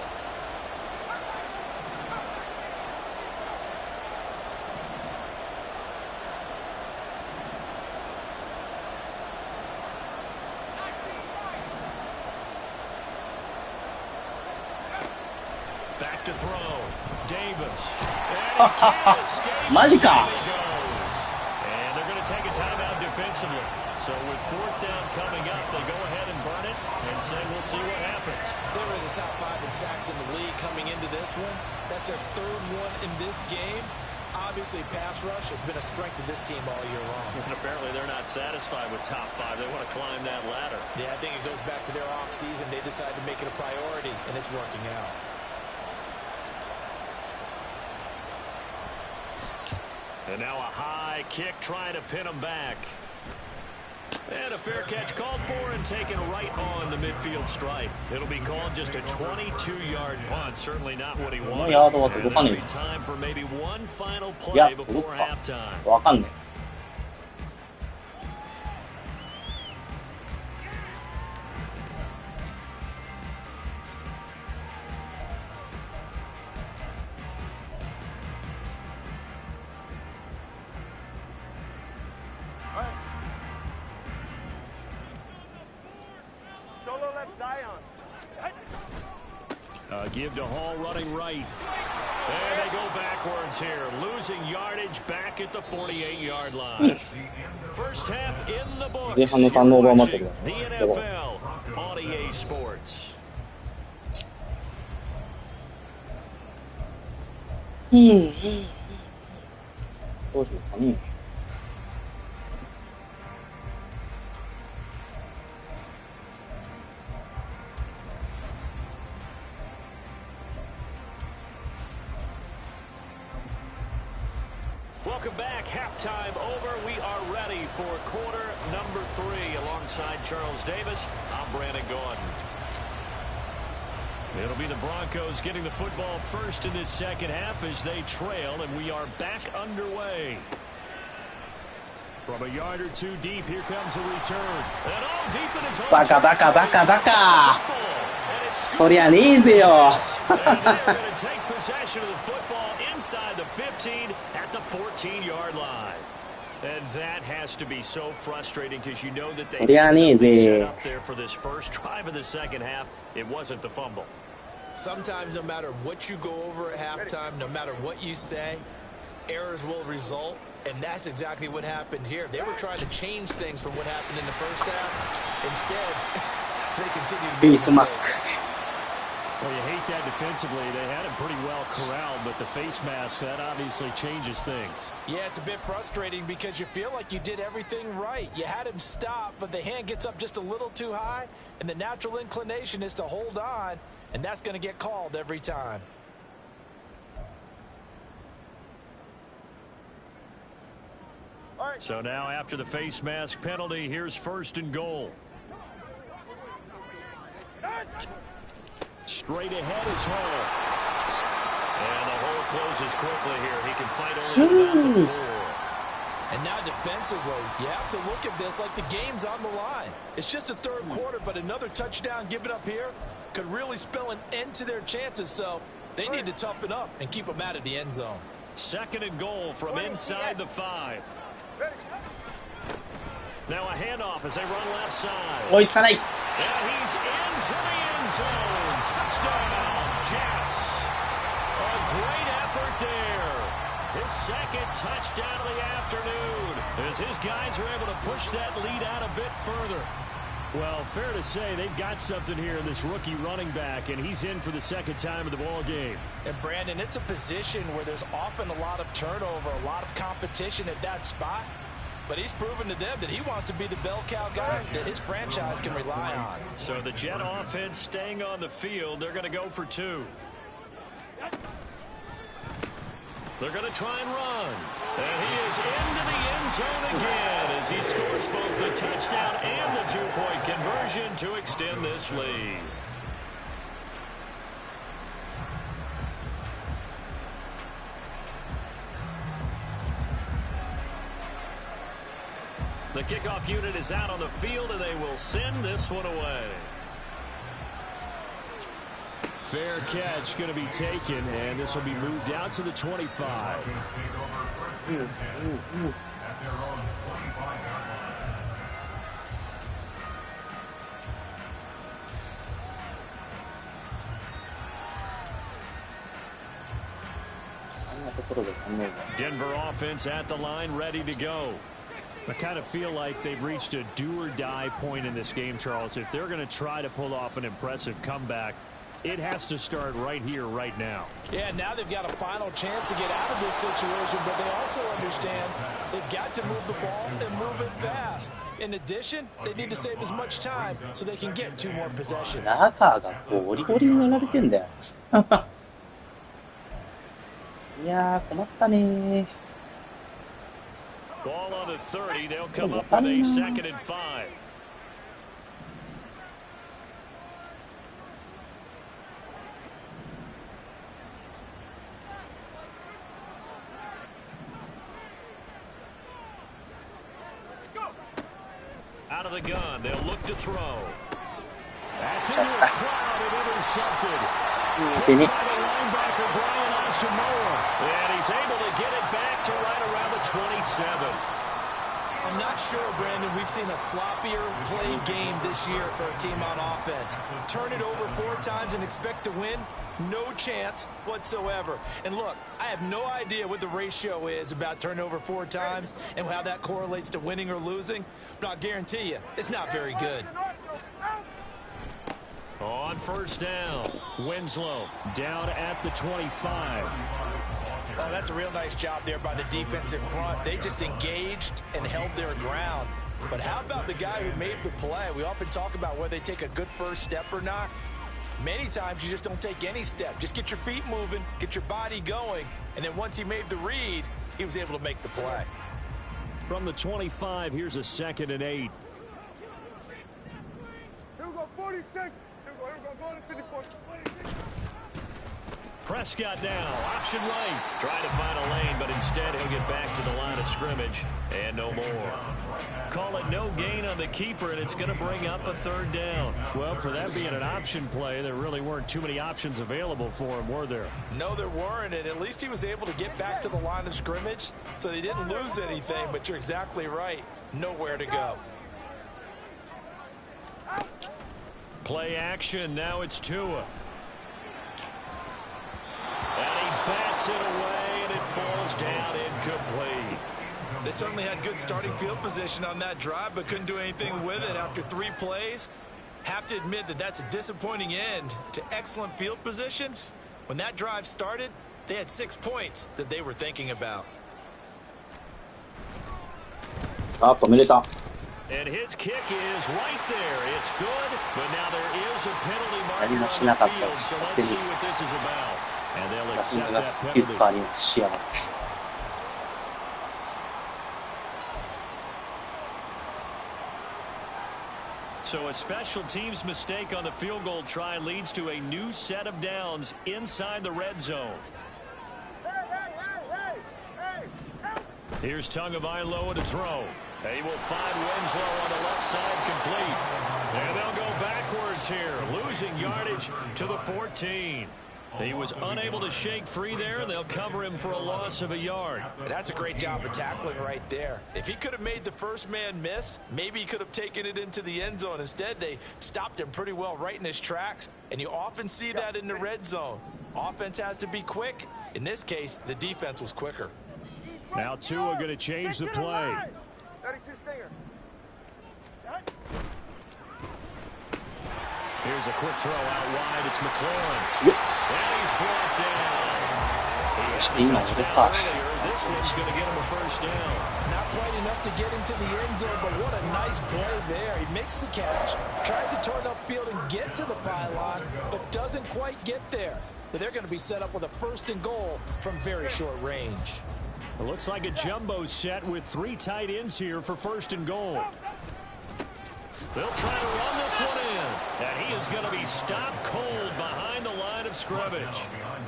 Back to throw. Davis. And he can't escape. Magica. There he goes. And they're going to take a timeout defensively. So with 4th down coming up, they go ahead and burn it and say we'll see what happens. They were in the top 5 in sacks in the league coming into this one. That's their 3rd one in this game. Obviously, pass rush has been a strength of this team all year long. And apparently they're not satisfied with top 5. They want to climb that ladder. Yeah, I think it goes back to their offseason. They decided to make it a priority, and it's working out. And now a high kick trying to pin them back. And a fair catch called for and taken right on the midfield stripe. It'll be called just a 22-yard punt. Certainly not what he wanted. And it'll be time for maybe one final play before halftime. わかんねえ。Solo left Zion. Give to Hall running right. And they go backwards here, losing yardage back at the 48-yard line. First half in the books. You're watching the NFL on EA Sports. どうしますかね。Welcome back. Halftime over. We are ready for quarter number 3. Alongside Charles Davis, I'm Brandon Gordon. It'll be the Broncos getting the football first in this second half as they trail, and we are back underway. From a yard or two deep, here comes the return. And all deep in his own バカバカバカバカ。そりゃねえぜよ。And they're going to take possession of the football inside the 15 at the 14-yard line. And that has to be so frustrating because you know that they had something set up there for this first drive of the second half. It wasn't the fumble. Sometimes no matter what you go over at halftime, no matter what you say, errors will result. And that's exactly what happened here. They were trying to change things from what happened in the first half. Instead, they continued to face mask. Well, you hate that defensively. They had him pretty well corralled, but the face mask, that obviously changes things. Yeah, it's a bit frustrating because you feel like you did everything right. You had him stop, but the hand gets up just a little too high, and the natural inclination is to hold on, and that's going to get called every time. So now after the face mask penalty, here's 1st and goal. Straight ahead is Hall. And the hole closes quickly here. He can fight over the 4. And now defensively, you have to look at this like the game's on the line. It's just the third quarter, but another touchdown given up here could really spell an end to their chances. So they need to toughen up and keep them out of the end zone. 2nd and goal from inside the 5. Now a handoff as they run left side. 追いつかない。And he's into the end zone. Touchdown, Jets. A great effort there. His 2nd touchdown of the afternoon as his guys are able to push that lead out a bit further. Well, fair to say they've got something here in this rookie running back, and he's in for the 2nd time of the ball game. And Brandon, it's a position where there's often a lot of turnover, a lot of competition at that spot. But he's proven to them that he wants to be the bell cow guy that his franchise can rely on. So the Jet offense staying on the field. They're going to go for 2. They're going to try and run. And he is into the end zone again as he scores both the touchdown and the 2-point conversion to extend this lead. The kickoff unit is out on the field, and they will send this one away. Fair catch going to be taken, and this will be moved out to the 25. Denver offense at the line, ready to go. I kind of feel like they've reached a do-or-die point in this game, Charles. If they're going to try to pull off an impressive comeback, it has to start right here, right now. Yeah, now they've got a final chance to get out of this situation, but they also understand they've got to move the ball and move it fast. In addition, they need to save as much time so they can get 2 more possessions. ラカーがゴリゴリにやられてんだよ。いやー、困ったねー。Ball on the 30. They'll come up with a 2nd and 5. Out of the gun. They'll look to throw. That's into the crowd and intercepted. By the linebacker, Brian Asamoah. And he's able to get it back to right around the 27. I'm not sure, Brandon, we've seen a sloppier played game this year for a team on offense. Turn it over 4 times and expect to win? No chance whatsoever. And look, I have no idea what the ratio is about turning over 4 times and how that correlates to winning or losing, but I'll guarantee you, it's not very good. On 1st down, Winslow down at the 25. Oh, that's a real nice job there by the defensive front. They just engaged and held their ground. But how about the guy who made the play? We often talk about whether they take a good first step or not. Many times you just don't take any step. Just get your feet moving, get your body going, and then once he made the read, he was able to make the play. From the 25, here's a 2nd and 8. Here we go, 46. Here we go, go to 54. 46. Prescott now, option right. Trying to find a lane, but instead he'll get back to the line of scrimmage. And no more. Call it no gain on the keeper, and it's going to bring up a third down. Well, for that being an option play, there really weren't too many options available for him, were there? No, there weren't, and at least he was able to get back to the line of scrimmage, so they didn't lose anything, but you're exactly right. Nowhere to go. Play action, now it's Tua. And he bats it away, and it falls down incomplete. They certainly had good starting field position on that drive, but couldn't do anything with it after 3 plays. Have to admit that that's a disappointing end to excellent field positions. When that drive started, they had 6 points that they were thinking about. And his kick is right there. It's good, but now there is a penalty marker on the field, so let's see what this is about. And they'll accept that penalty. So a special teams mistake on the field goal try leads to a new set of downs inside the red zone. Here's Tagovailoa to throw. He will find Winslow on the left side complete. And they'll go backwards here, losing yardage to the 14. He was unable to shake free there, and they'll cover him for a loss of a yard. That's a great job of tackling right there. If he could have made the first man miss, maybe he could have taken it into the end zone. Instead, they stopped him pretty well right in his tracks, and you often see that in the red zone. Offense has to be quick. In this case, the defense was quicker. Now Tua going to change the play. 32 stinger. Here's a quick throw out wide. It's McLaurin. And he's brought down. He had a touchdown earlier. This one's going to get him a first down. Not quite enough to get into the end zone, but what a nice play there. He makes the catch, tries to turn upfield and get to the pylon, but doesn't quite get there. But they're going to be set up with a 1st and goal from very short range. It looks like a jumbo set with 3 tight ends here for 1st and goal. They'll try to run this one in. And he is going to be stopped cold behind the line of scrimmage.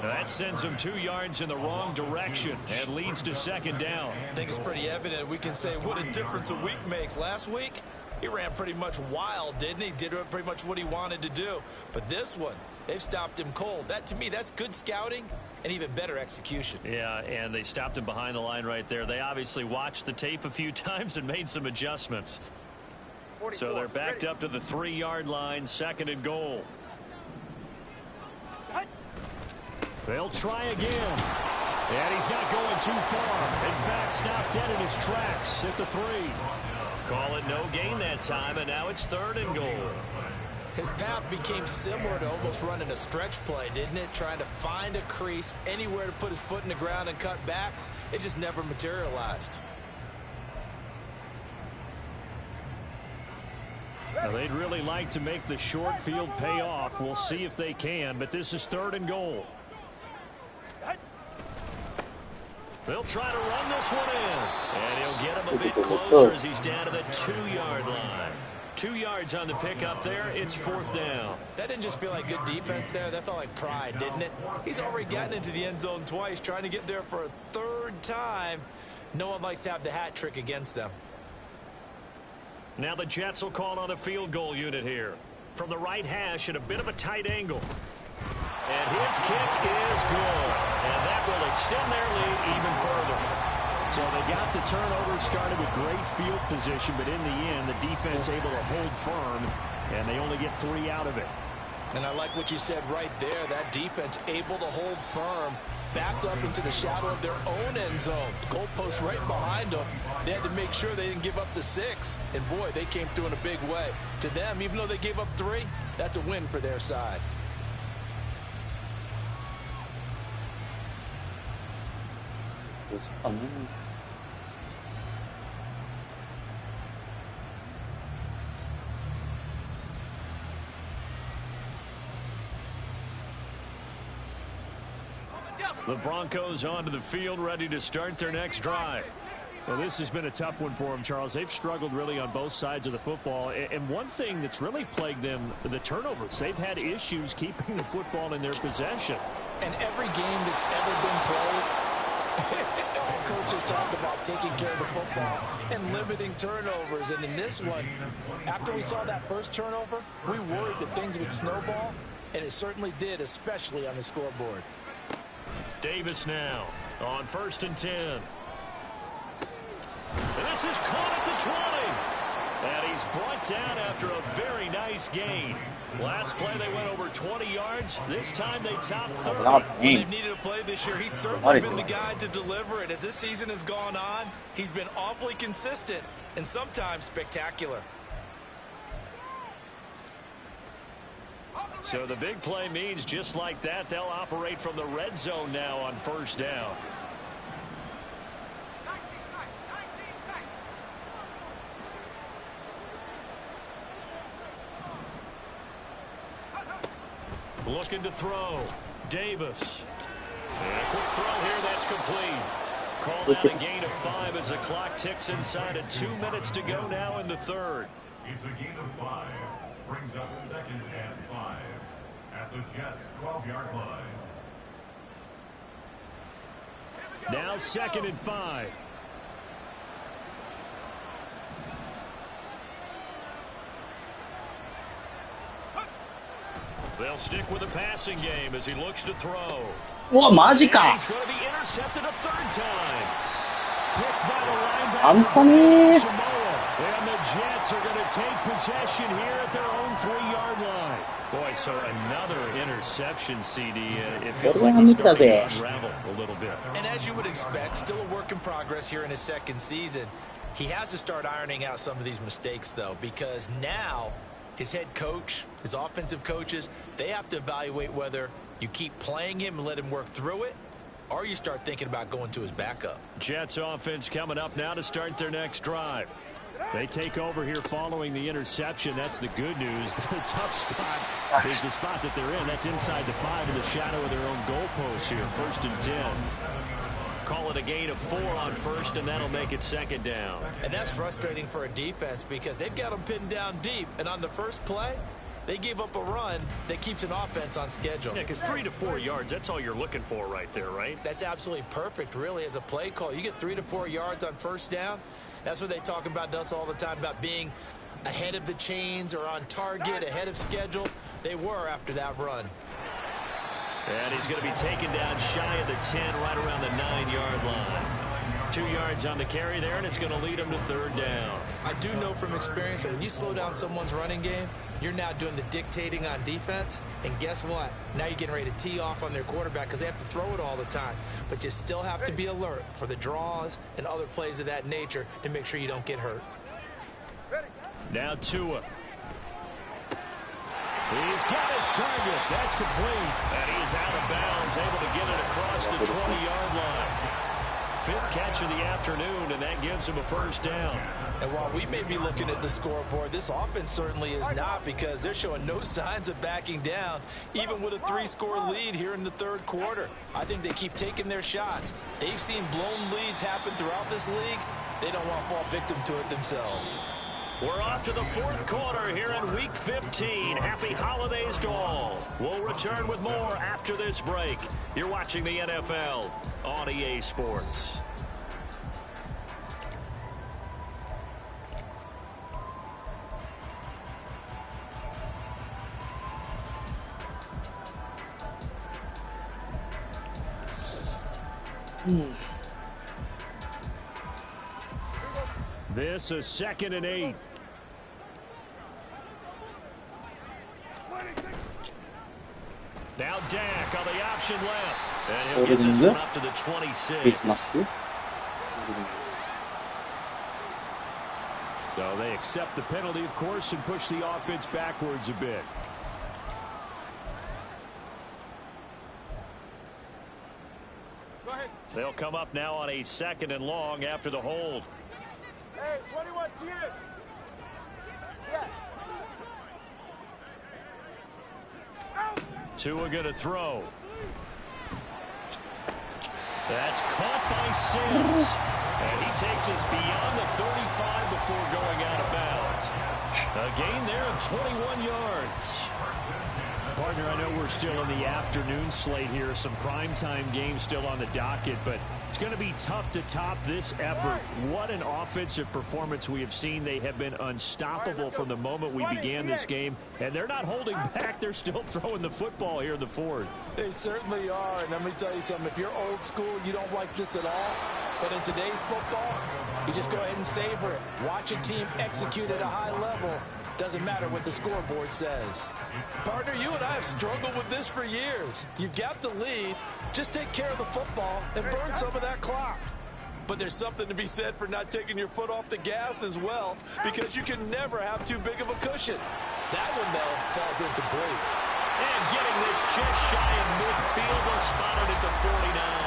That sends him 2 yards in the wrong direction and leads to 2nd down. I think it's pretty evident. We can say what a difference a week makes. Last week, he ran pretty much wild, didn't he? Did pretty much what he wanted to do. But this one, they've stopped him cold. That, to me, that's good scouting and even better execution. Yeah, and they stopped him behind the line right there. They obviously watched the tape a few times and made some adjustments. So they're backed up to the 3-yard line, 2nd and goal. They'll try again. And he's not going too far. In fact, stopped dead in his tracks at the 3. Call it no gain that time, and now it's 3rd and goal. His path became similar to almost running a stretch play, didn't it? Trying to find a crease, anywhere to put his foot in the ground and cut back. It just never materialized. Now, they'd really like to make the short field pay off. We'll see if they can, but this is 3rd and goal. They'll try to run this one in. And he'll get him a bit closer as he's down to the 2-yard line. 2 yards on the pickup there. It's 4th down. That didn't just feel like good defense there. That felt like pride, didn't it? He's already gotten into the end zone twice, trying to get there for a 3rd time. No one likes to have the hat trick against them. Now the Jets will call on a field goal unit here. From the right hash at a bit of a tight angle. And his kick is good. And that will extend their lead even further. So they got the turnover started with great field position, but in the end, the defense able to hold firm, and they only get 3 out of it. And I like what you said right there. That defense able to hold firm, backed up into the shadow of their own end zone. Goalpost right behind them. They had to make sure they didn't give up the 6. And, boy, they came through in a big way. To them, even though they gave up 3, that's a win for their side. The Broncos onto the field, ready to start their next drive. Well, this has been a tough one for them, Charles. They've struggled really on both sides of the football. And one thing that's really plagued them, the turnovers. They've had issues keeping the football in their possession. And every game that's ever been played, all coaches talk about taking care of the football and limiting turnovers. And in this one, after we saw that first turnover, we worried that things would snowball, and it certainly did, especially on the scoreboard. Davis now on 1st and 10. And this is caught at the 20. And he's brought down after a very nice gain. Last play they went over 20 yards. This time they topped 30. When they've needed a play this year, he's certainly been the guy to deliver it. As this season has gone on, he's been awfully consistent and sometimes spectacular. So the big play means just like that, they'll operate from the red zone now on 1st down. Looking to throw. Davis. And a quick throw here, that's complete. Called out a gain of 5 as the clock ticks inside of 2 minutes to go now in the 3rd. It's a gain of 5. Brings up 2nd and 5 at the Jets' 12-yard line. Now 2nd and 5. They'll stick with the passing game as he looks to throw. うわ、マジか。 He's going to be intercepted a 3rd time. Picked by the linebacker. 半端ねー。 And the Jets are going to take possession here at their own 3-yard line. Boy, so another interception, CD. It feels like he's starting to unravel a little bit. And as you would expect, still a work in progress here in his 2nd season. He has to start ironing out some of these mistakes, though, because now his head coach, his offensive coaches, they have to evaluate whether you keep playing him and let him work through it, or you start thinking about going to his backup. Jets offense coming up now to start their next drive. They take over here following the interception. That's the good news. The tough spot is the spot that they're in. That's inside the 5 in the shadow of their own goalpost here. 1st and 10. Call it a gain of 4 on 1st, and that'll make it 2nd down. And that's frustrating for a defense because they've got them pinned down deep. And on the first play, they gave up a run that keeps an offense on schedule. Yeah, because 3 to 4 yards, that's all you're looking for right there, right? That's absolutely perfect, really, as a play call. You get 3 to 4 yards on 1st down. That's what they talk about to us all the time, about being ahead of the chains or on target, ahead of schedule. They were after that run. And he's going to be taken down shy of the 10, right around the 9-yard line. 2 yards on the carry there, and it's going to lead him to 3rd down. I do know from experience that when you slow down someone's running game, you're now doing the dictating on defense. And guess what? Now you're getting ready to tee off on their quarterback because they have to throw it all the time. But you still have to be alert for the draws and other plays of that nature to make sure you don't get hurt. Now Tua. He's got his target. That's complete. And he's out of bounds, able to get it across the 20-yard line. 5th catch of the afternoon, and that gives him a 1st down. And while we may be looking at the scoreboard, this offense certainly is not, because they're showing no signs of backing down, even with a 3-score lead here in the 3rd quarter. I think they keep taking their shots. They've seen blown leads happen throughout this league. They don't want to fall victim to it themselves. We're off to the 4th quarter here in Week 15. Happy holidays to all. We'll return with more after this break. You're watching the NFL on EA Sports. This is 2nd and 8. Now Dak on the option left. And he'll get this one up to the 26. So they accept the penalty, of course, and push the offense backwards a bit. They'll come up now on a 2nd and long after the hold. Hey, 21, see it. Yeah. Tua going to throw. That's caught by Sims. And he takes us beyond the 35 before going out of bounds. A gain there of 21 yards. Partner, I know we're still in the afternoon slate here. Some primetime games still on the docket, but it's going to be tough to top this effort. What an offensive performance we have seen. They have been unstoppable from the moment we began this game, and they're not holding back. They're still throwing the football here in the fourth. They certainly are, and let me tell you something. If you're old school, you don't like this at all. But in today's football, you just go ahead and savor it. Watch a team execute at a high level. Doesn't matter what the scoreboard says. Partner, you and I have struggled with this for years. You've got the lead. Just take care of the football and burn some of that clock. But there's something to be said for not taking your foot off the gas as well, because you can never have too big of a cushion. That one, though, falls incomplete. And getting this just shy of midfield, they'll spot it at the 49.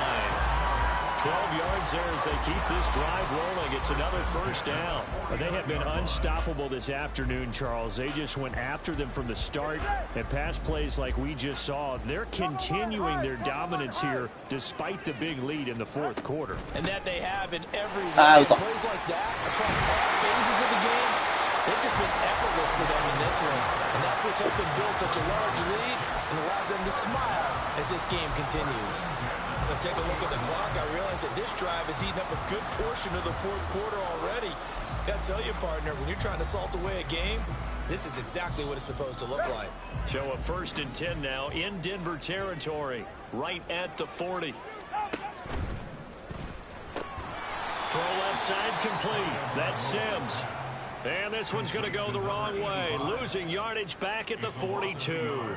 12 yards there as they keep this drive rolling. It's another first down. They have been unstoppable this afternoon, Charles. They just went after them from the start, and pass plays like we just saw. They're continuing their dominance here despite the big lead in the fourth quarter. And that they have in every way. Plays like that across all phases of the game, they've just been effortless for them in this one. And that's what's helped them build such a large lead and allowed them to smile as this game continues. As I take a look at the clock, I realize that this drive has eaten up a good portion of the fourth quarter already. Gotta tell you, partner, when you're trying to salt away a game, this is exactly what it's supposed to look like. So a 1st and 10 now in Denver territory, right at the 40. Throw left side complete. That's Sims. And this one's going to go the wrong way, losing yardage back at the 42.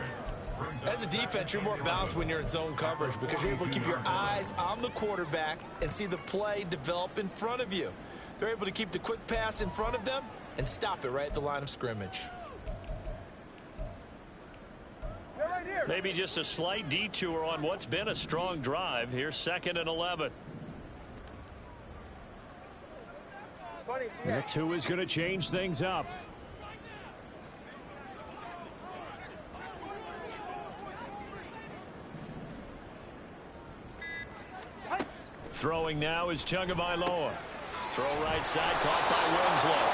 As a defense, you're more balanced when you're in zone coverage because you're able to keep your eyes on the quarterback and see the play develop in front of you. They're able to keep the quick pass in front of them and stop it right at the line of scrimmage. Maybe just a slight detour on what's been a strong drive. Here's 2nd and 11. That 2 is going to change things up. Throwing now is Tagovailoa. Throw right side, caught by Winslow.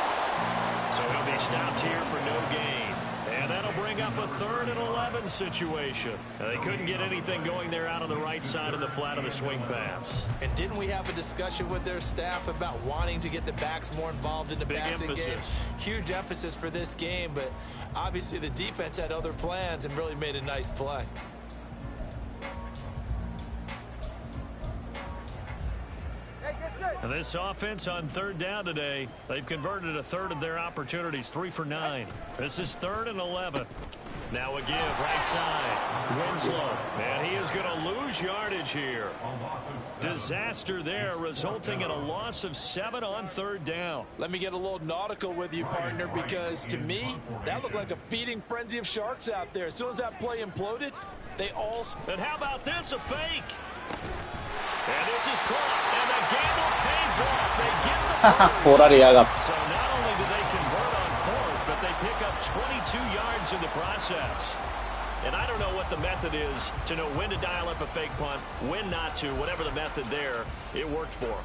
So he'll be stopped here for no gain. And that'll bring up a 3rd and 11 situation. They couldn't get anything going there out on the right side of the flat of the swing pass. And didn't we have a discussion with their staff about wanting to get the backs more involved in the passing game? Huge emphasis for this game, but obviously the defense had other plans and really made a nice play. And this offense on 3rd down today, they've converted a 1/3 of their opportunities, 3 for 9. This is 3rd and 11. Now a give right side. Winslow. And he is going to lose yardage here. Disaster there, resulting in a loss of 7 on 3rd down. Let me get a little nautical with you, partner, because to me, that looked like a feeding frenzy of sharks out there. As soon as that play imploded, they all... And how about this, a fake? And this is caught, and the gamble pays off. They get the first. So not only do they convert on 4th, but they pick up 22 yards in the process. And I don't know what the method is to know when to dial up a fake punt, when not to, whatever the method there, it worked for them.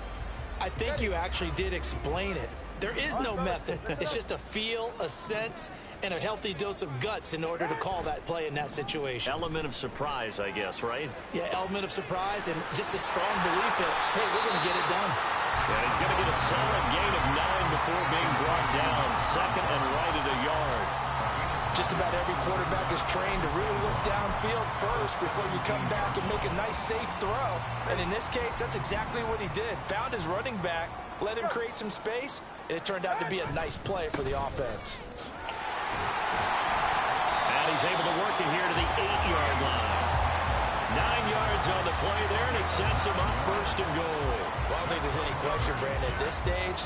I think you actually did explain it. There is no method. It's just a feel, a sense, and a healthy dose of guts in order to call that play in that situation. Element of surprise, I guess, right? Yeah, element of surprise and just a strong belief that, hey, we're going to get it done. Yeah, he's going to get a solid gain of 9 before being brought down. 2nd and right at a yard. Just about every quarterback is trained to really look downfield first before you come back and make a nice, safe throw. And in this case, that's exactly what he did. Found his running back, let him create some space, and it turned out to be a nice play for the offense. And he's able to work it here to the 8-yard line. 9 yards on the play there, and it sets him up 1st and goal. Well, I don't think there's any question, Brandon, at this stage.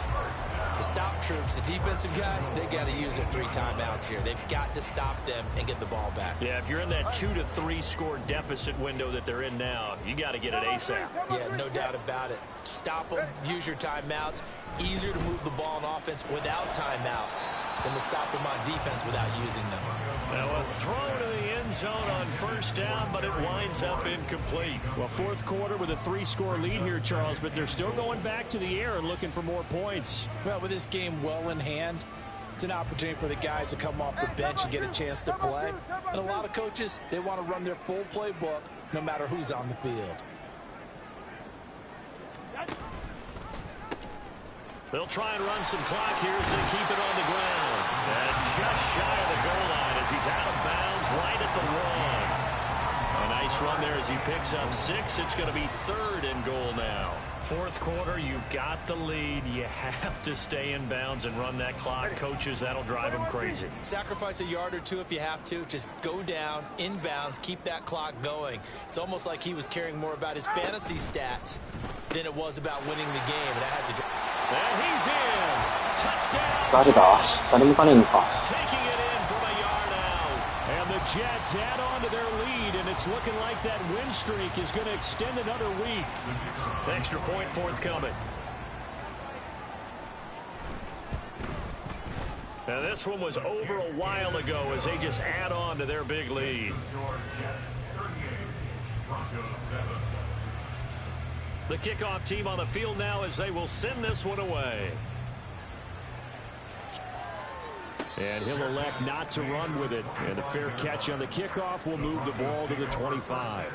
The stop troops, the defensive guys, they got to use their 3 timeouts here. They've got to stop them and get the ball back. Yeah, if you're in that 2 to 3 score deficit window that they're in now, you got to get it ASAP. Yeah, no doubt about it. Stop them, use your timeouts. Easier to move the ball on offense without timeouts than to stop them on defense without using them. Now a throw to the end zone on first down, but it winds up incomplete. Well, fourth quarter with a 3-score lead here, Charles, but they're still going back to the air and looking for more points. Well, with this game well in hand, it's an opportunity for the guys to come off the bench and get a chance to play. And a lot of coaches, they want to run their full playbook no matter who's on the field. They'll try and run some clock here as they keep it on the ground. And just shy of the goal line as he's out of bounds right at the 1. A nice run there as he picks up 6. It's going to be 3rd and goal now. Fourth quarter, you've got the lead. You have to stay in bounds and run that clock. Coaches, that'll drive them crazy. Sacrifice a yard or two if you have to. Just go down, in bounds, keep that clock going. It's almost like he was caring more about his fantasy stats than it was about winning the game. And that has to... And he's in. Touchdown. 誰だ？誰もかねんか。 Taking it in from a yard out. And the Jets add on to their lead, and it's looking like that win streak is going to extend another week. Extra point forthcoming. Now this one was over a while ago as they just add on to their big lead. The kickoff team on the field now as they will send this one away. And he'll elect not to run with it. And a fair catch on the kickoff will move the ball to the 25.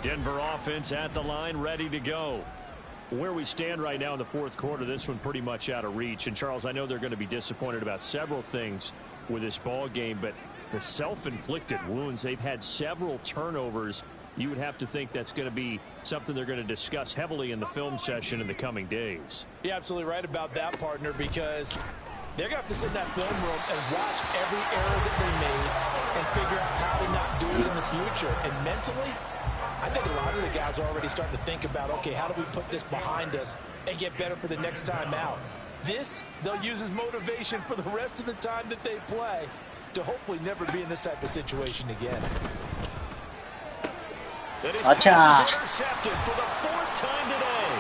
Denver offense at the line, ready to go. Where we stand right now in the fourth quarter, this one pretty much out of reach. And, Charles, I know they're going to be disappointed about several things with this ball game, but the self-inflicted wounds, they've had several turnovers. You would have to think that's going to be something they're going to discuss heavily in the film session in the coming days. You're absolutely right about that, partner, because they're going to have to sit in that film room and watch every error that they made and figure out how to not do it in the future. And mentally, I think a lot of the guys are already starting to think about, okay, how do we put this behind us and get better for the next time out? This, they'll use as motivation for the rest of the time that they play to hopefully never be in this type of situation again. That is intercepted for the 4th time today.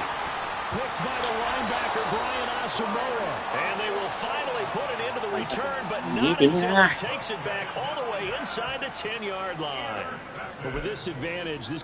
Picked by the linebacker, Brian Asamoah. And they will finally put it into the return, but not until he takes it back all the way inside the 10-yard line. But with this advantage, this...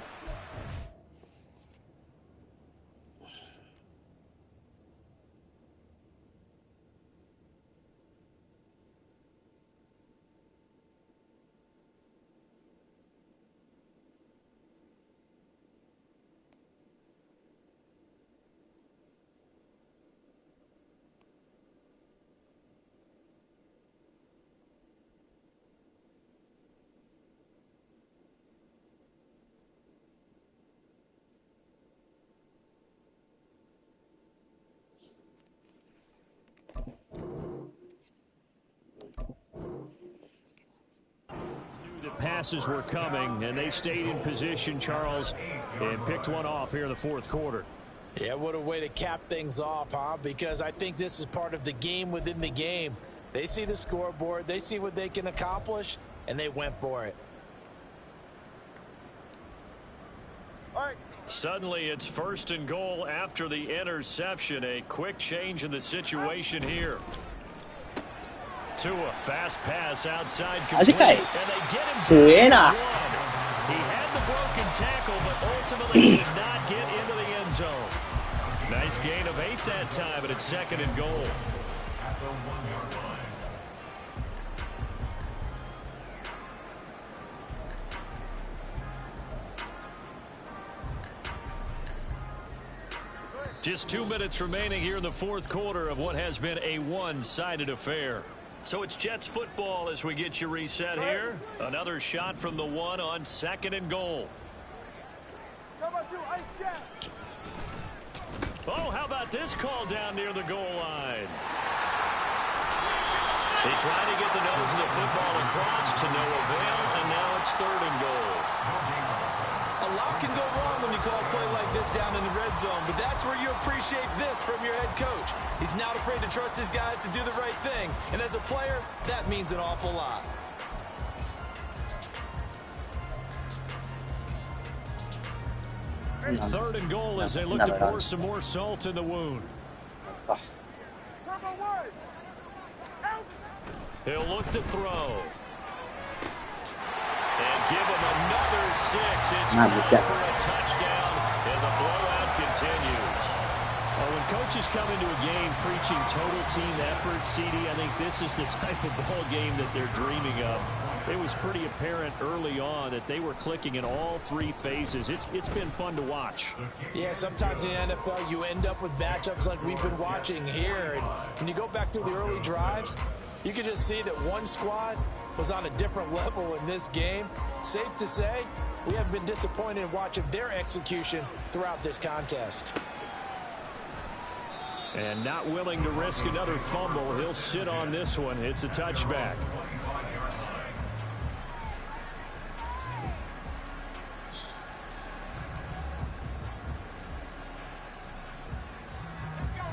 Passes were coming, and they stayed in position, Charles, and picked one off here in the fourth quarter. Yeah, what a way to cap things off, huh? Because I think this is part of the game within the game. They see the scoreboard, they see what they can accomplish, and they went for it. Suddenly, it's 1st and goal after the interception. A quick change in the situation here. To a fast pass outside complete, and they get him. He had the broken tackle, but ultimately did not get into the end zone. Nice gain of 8 that time, and it's 2nd and goal. At the 1-yard line. Just 2 minutes remaining here in the fourth quarter of what has been a one-sided affair. So it's Jets football as we get you reset here. Another shot from the 1 on 2nd and goal. Oh, how about this call down near the goal line? They try to get the nose of the football across to no avail, and now it's 3rd and goal. A lot can go wrong when you call a play like this down in the red zone, but that's where you appreciate this from your head coach. He's not afraid to trust his guys to do the right thing, and as a player, that means an awful lot. Third and goal as they look to pour some more salt in the wound. He'll look to throw. And give him another 6. It's called for a touchdown, and the blowout continues. Well, when coaches come into a game preaching total team effort, CD, I think this is the type of ball game that they're dreaming of. It was pretty apparent early on that they were clicking in all 3 phases. It's been fun to watch. Yeah, sometimes in the NFL you end up with matchups like we've been watching here. And when you go back through the early drives, you can just see that one squad was on a different level in this game. Safe to say, we haven't been disappointed in watching their execution throughout this contest. And not willing to risk another fumble, he'll sit on this one. It's a touchback.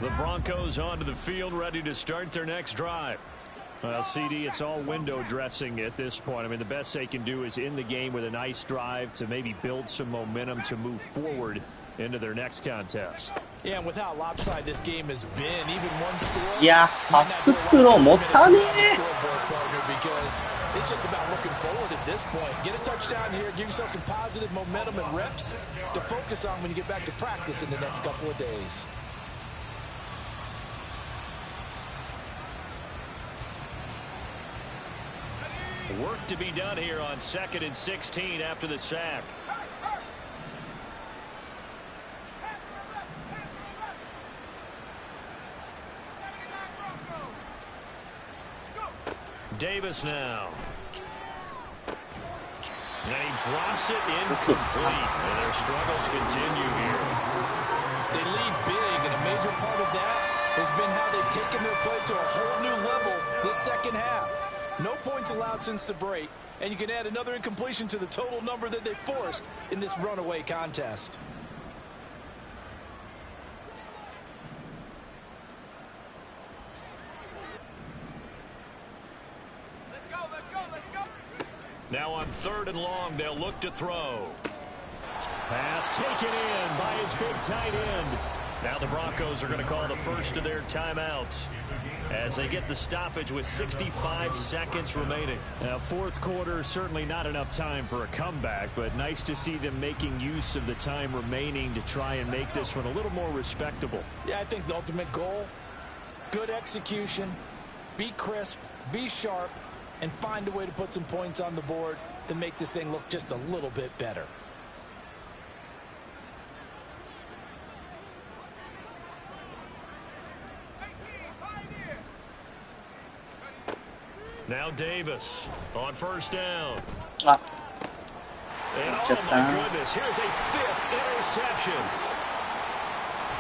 The Broncos onto the field, ready to start their next drive. Well, CD, it's all window dressing at this point. I mean, the best they can do is in the game with a nice drive to maybe build some momentum to move forward into their next contest. Yeah, and with how lopsided this game has been, even one score. Yeah, パスプロ持たねえ。 Because it's just about looking forward at this point. Get a touchdown here, give yourself some positive momentum and reps to focus on when you get back to practice in the next couple of days. Work to be done here on 2nd and 16 after the sack. Davis now. And he drops it incomplete. And their struggles continue here. They lead big, and a major part of that has been how they've taken their play to a whole new level this second half. No points allowed since the break, and you can add another incompletion to the total number that they forced in this runaway contest. Now on 3rd and long, they'll look to throw. Pass taken in by his big tight end. Now the Broncos are going to call the first of their timeouts as they get the stoppage with 65 seconds remaining. Now, 4th quarter, certainly not enough time for a comeback, but nice to see them making use of the time remaining to try and make this one a little more respectable. Yeah, I think the ultimate goal, good execution, be crisp, be sharp, and find a way to put some points on the board to make this thing look just a little bit better. Now Davis on 1st down. Ah. And oh my goodness, here's a 5th interception.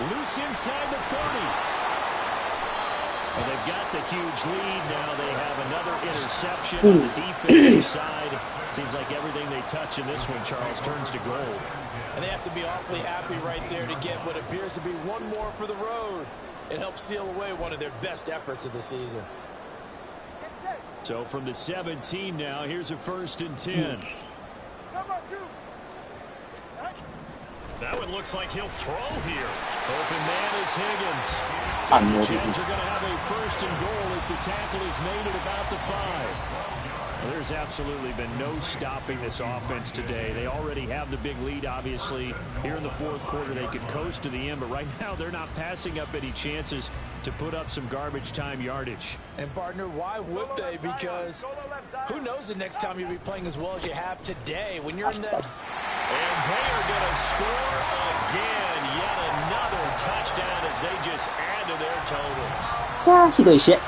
Loose inside the 30. And they've got the huge lead now. They have another interception on the defensive side. Seems like everything they touch in this one, Charles, turns to gold. And they have to be awfully happy right there to get what appears to be one more for the road. It helps seal away one of their best efforts of the season. So from the 17 now, here's a 1st and 10. That one looks like he'll throw here. Open man is Higgins. So the Jets are going to have a 1st and goal as the tackle is made at about the 5. Well, there's absolutely been no stopping this offense today. They already have the big lead, obviously. Here in the 4th quarter, they could coast to the end, but right now they're not passing up any chances to put up some garbage time yardage. And, partner, why would they? Because who knows the next time you'll be playing as well as you have today when you're in that. And they are going to score again. Yet another touchdown as they just add to their totals. Ah, ひどいshit.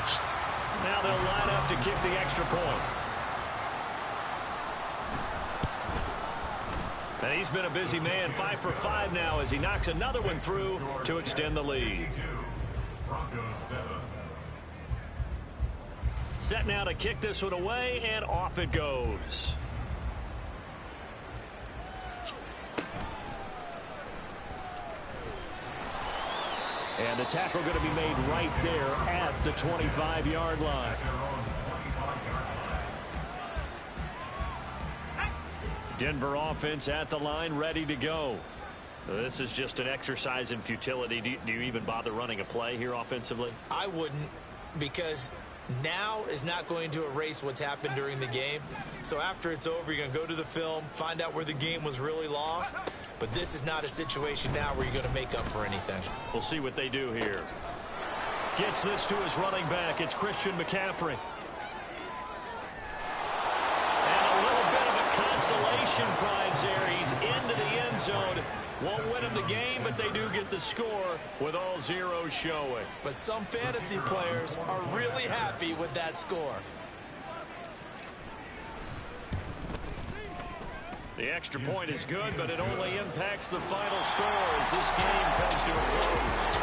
Now they'll line up to kick the extra point. And he's been a busy man, 5 for 5 now as he knocks another one through to extend the lead. Set now to kick this one away, and off it goes. And the tackle going to be made right there at the 25-yard line. Denver offense at the line, ready to go. This is just an exercise in futility. Do you even bother running a play here offensively? I wouldn't, because now is not going to erase what's happened during the game. So after it's over, you're going to go to the film, find out where the game was really lost. But this is not a situation now where you're going to make up for anything. We'll see what they do here. Gets this to his running back. It's Christian McCaffrey. And a little bit of a consolation prize there. He's into the end zone. Won't win them the game, but they do get the score with all zeros showing. But some fantasy players are really happy with that score. The extra point is good, but it only impacts the final score as this game comes to a close.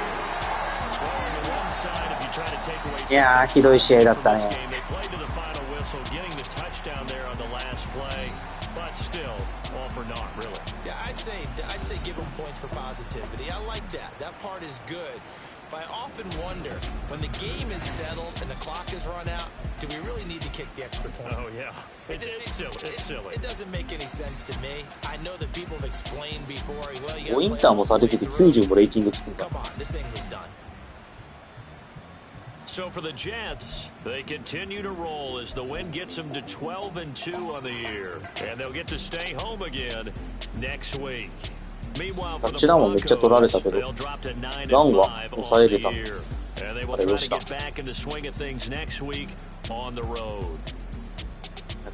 Well, on the one side, if you try to take away some いやー、ひどい試合だったね。 they played to the final whistle, getting the touchdown there on the last play, but still, all for naught, really. Yeah, I'd say give them points for positivity. I like that. That part is good. But I often wonder, when the game is settled and the clock is run out, do we really need to kick the extra point? Oh, yeah. It's silly. It's silly. It doesn't make any sense to me. I know that people have explained before, well, you ウィン gotta ター play もさ、出てて all the way 90もレーティングつくん through. だ。 Come on, this thing was done. So for the Jets, they continue to roll as the win gets them to 12-2 on the year. And they'll get to stay home again next week. Meanwhile, for the Broncos, they'll drop to 9-5 on the year. And they will try to get back in the swing of things next week on the road.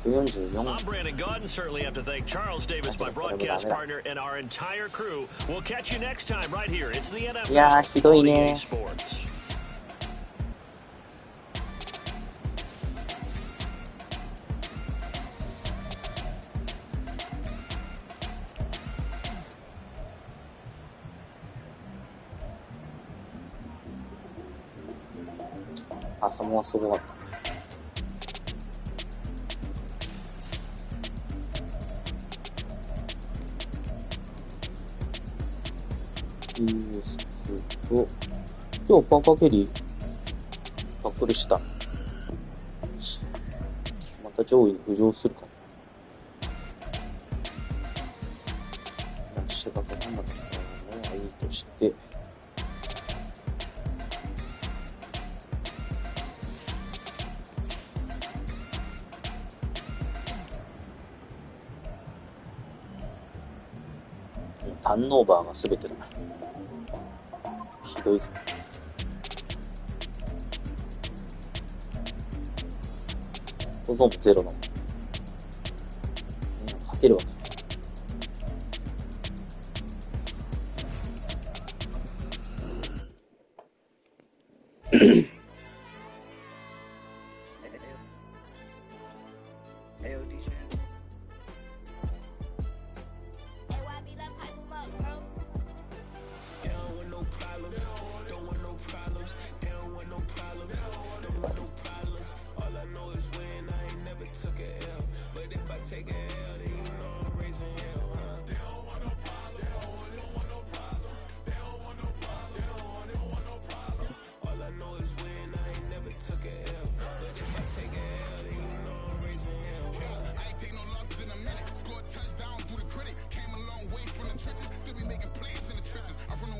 144。 I'm Brandon Gaudin. Certainly have to thank Charles Davis, my broadcast partner, and our entire crew. We'll catch you next time right here. It's the NFL いやー、ひどい on EA ね。 Sports. サモアすごかった。今日パーカーケリータックルした。また上位に浮上するかも。ラッシュがかかんなかったのはいいとして。ターンオーバーが全てだな。ひどいぞ。ほとんどゼロの。勝てるわけ。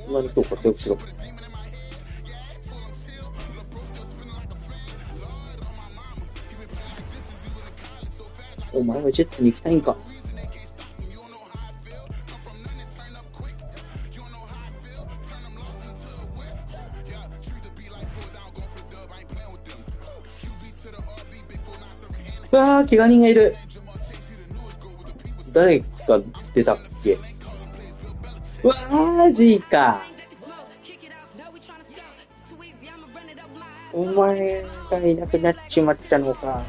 そんなに今日活躍しろ。お前はジェッツに行きたいんか。うわー、怪我人がいる。誰が出たっけ。うわー、マジか。お前がいなくなっちまったのか。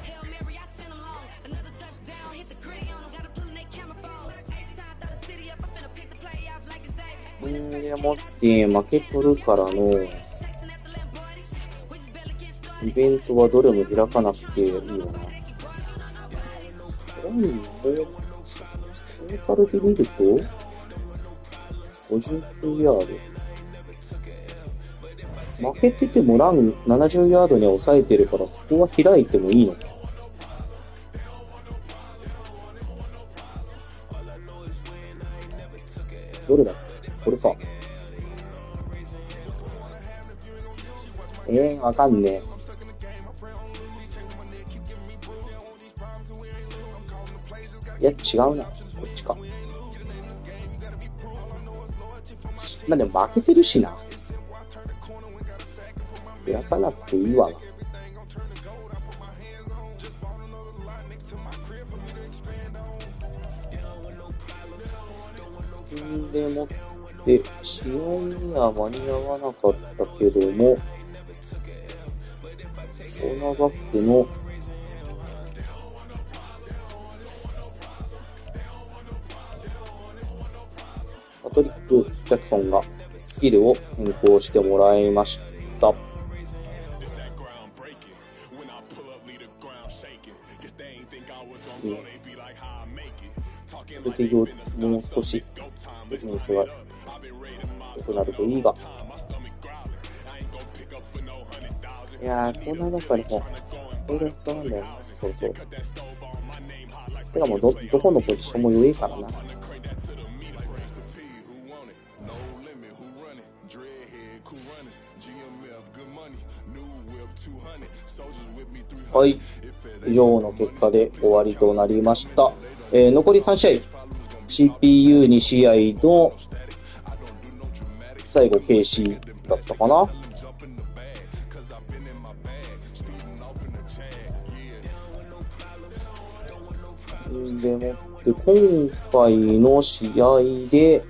持って負け取るからのイベントはどれも開かなくていいよな。トータルで見ると59ヤード。負けててもラン70ヤードには抑えてるから、そこは開いてもいいのか。どれだっけ。これか。わかんねえ。いや、違うな。こっちか。まあでも負けてるしな。開かなくていいわな。でもって、試合には間に合わなかったけども、コーナーバックのパトリック・ジャクソンがスキルを変更してもらいました。これでもう少しディフェンスが良くなるといいが。いやー、コーナーばっかりも、これが必要なんだよな。そうそう。てかもうどこのポジションも良いからな。はい。以上の結果で終わりとなりました。残り3試合。CPU2 試合の最後 KC だったかな。でもって今回の試合で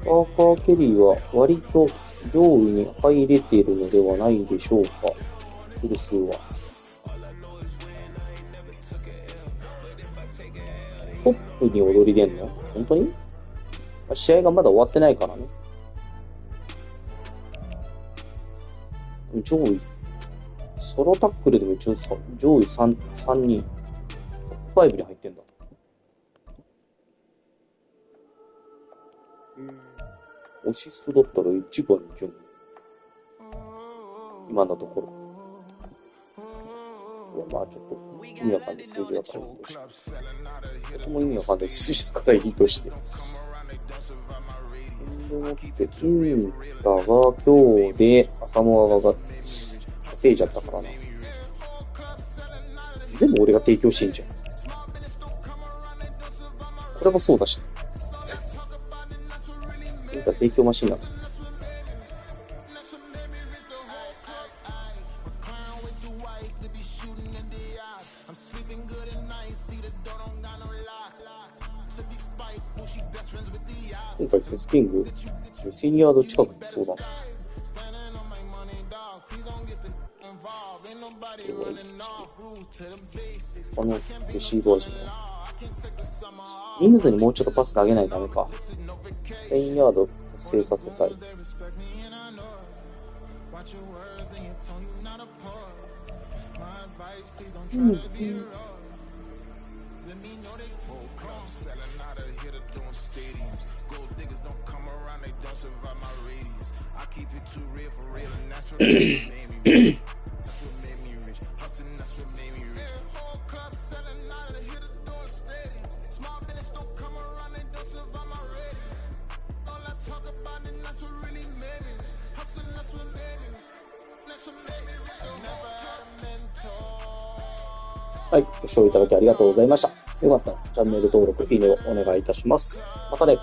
パーカー・ケリーは割と上位に入れているのではないでしょうか。キル数はトップに躍り出んの？本当に？試合がまだ終わってないからね。上位ソロタックルでも一応上位3人トップ5に入ってんだ。アシストだったら1番じゃん。今のところ。まあちょっと意味わかんない数字だからいいとして。とても意味わかんない数字だからいいとして。でもってインタが今日で浅野が稼いじゃったからな。全部俺が提供してんじゃん。これもそうだし。インタ提供マシンなの。今回スキング2000ヤード近くにそうだな。レシーバー陣はミムズにもうちょっとパス投げないとダメか。1000ヤード達成させたい。はい、ご視聴いただきありがとうございました。よかったらチャンネル登録、いいねをお願いいたします。またね。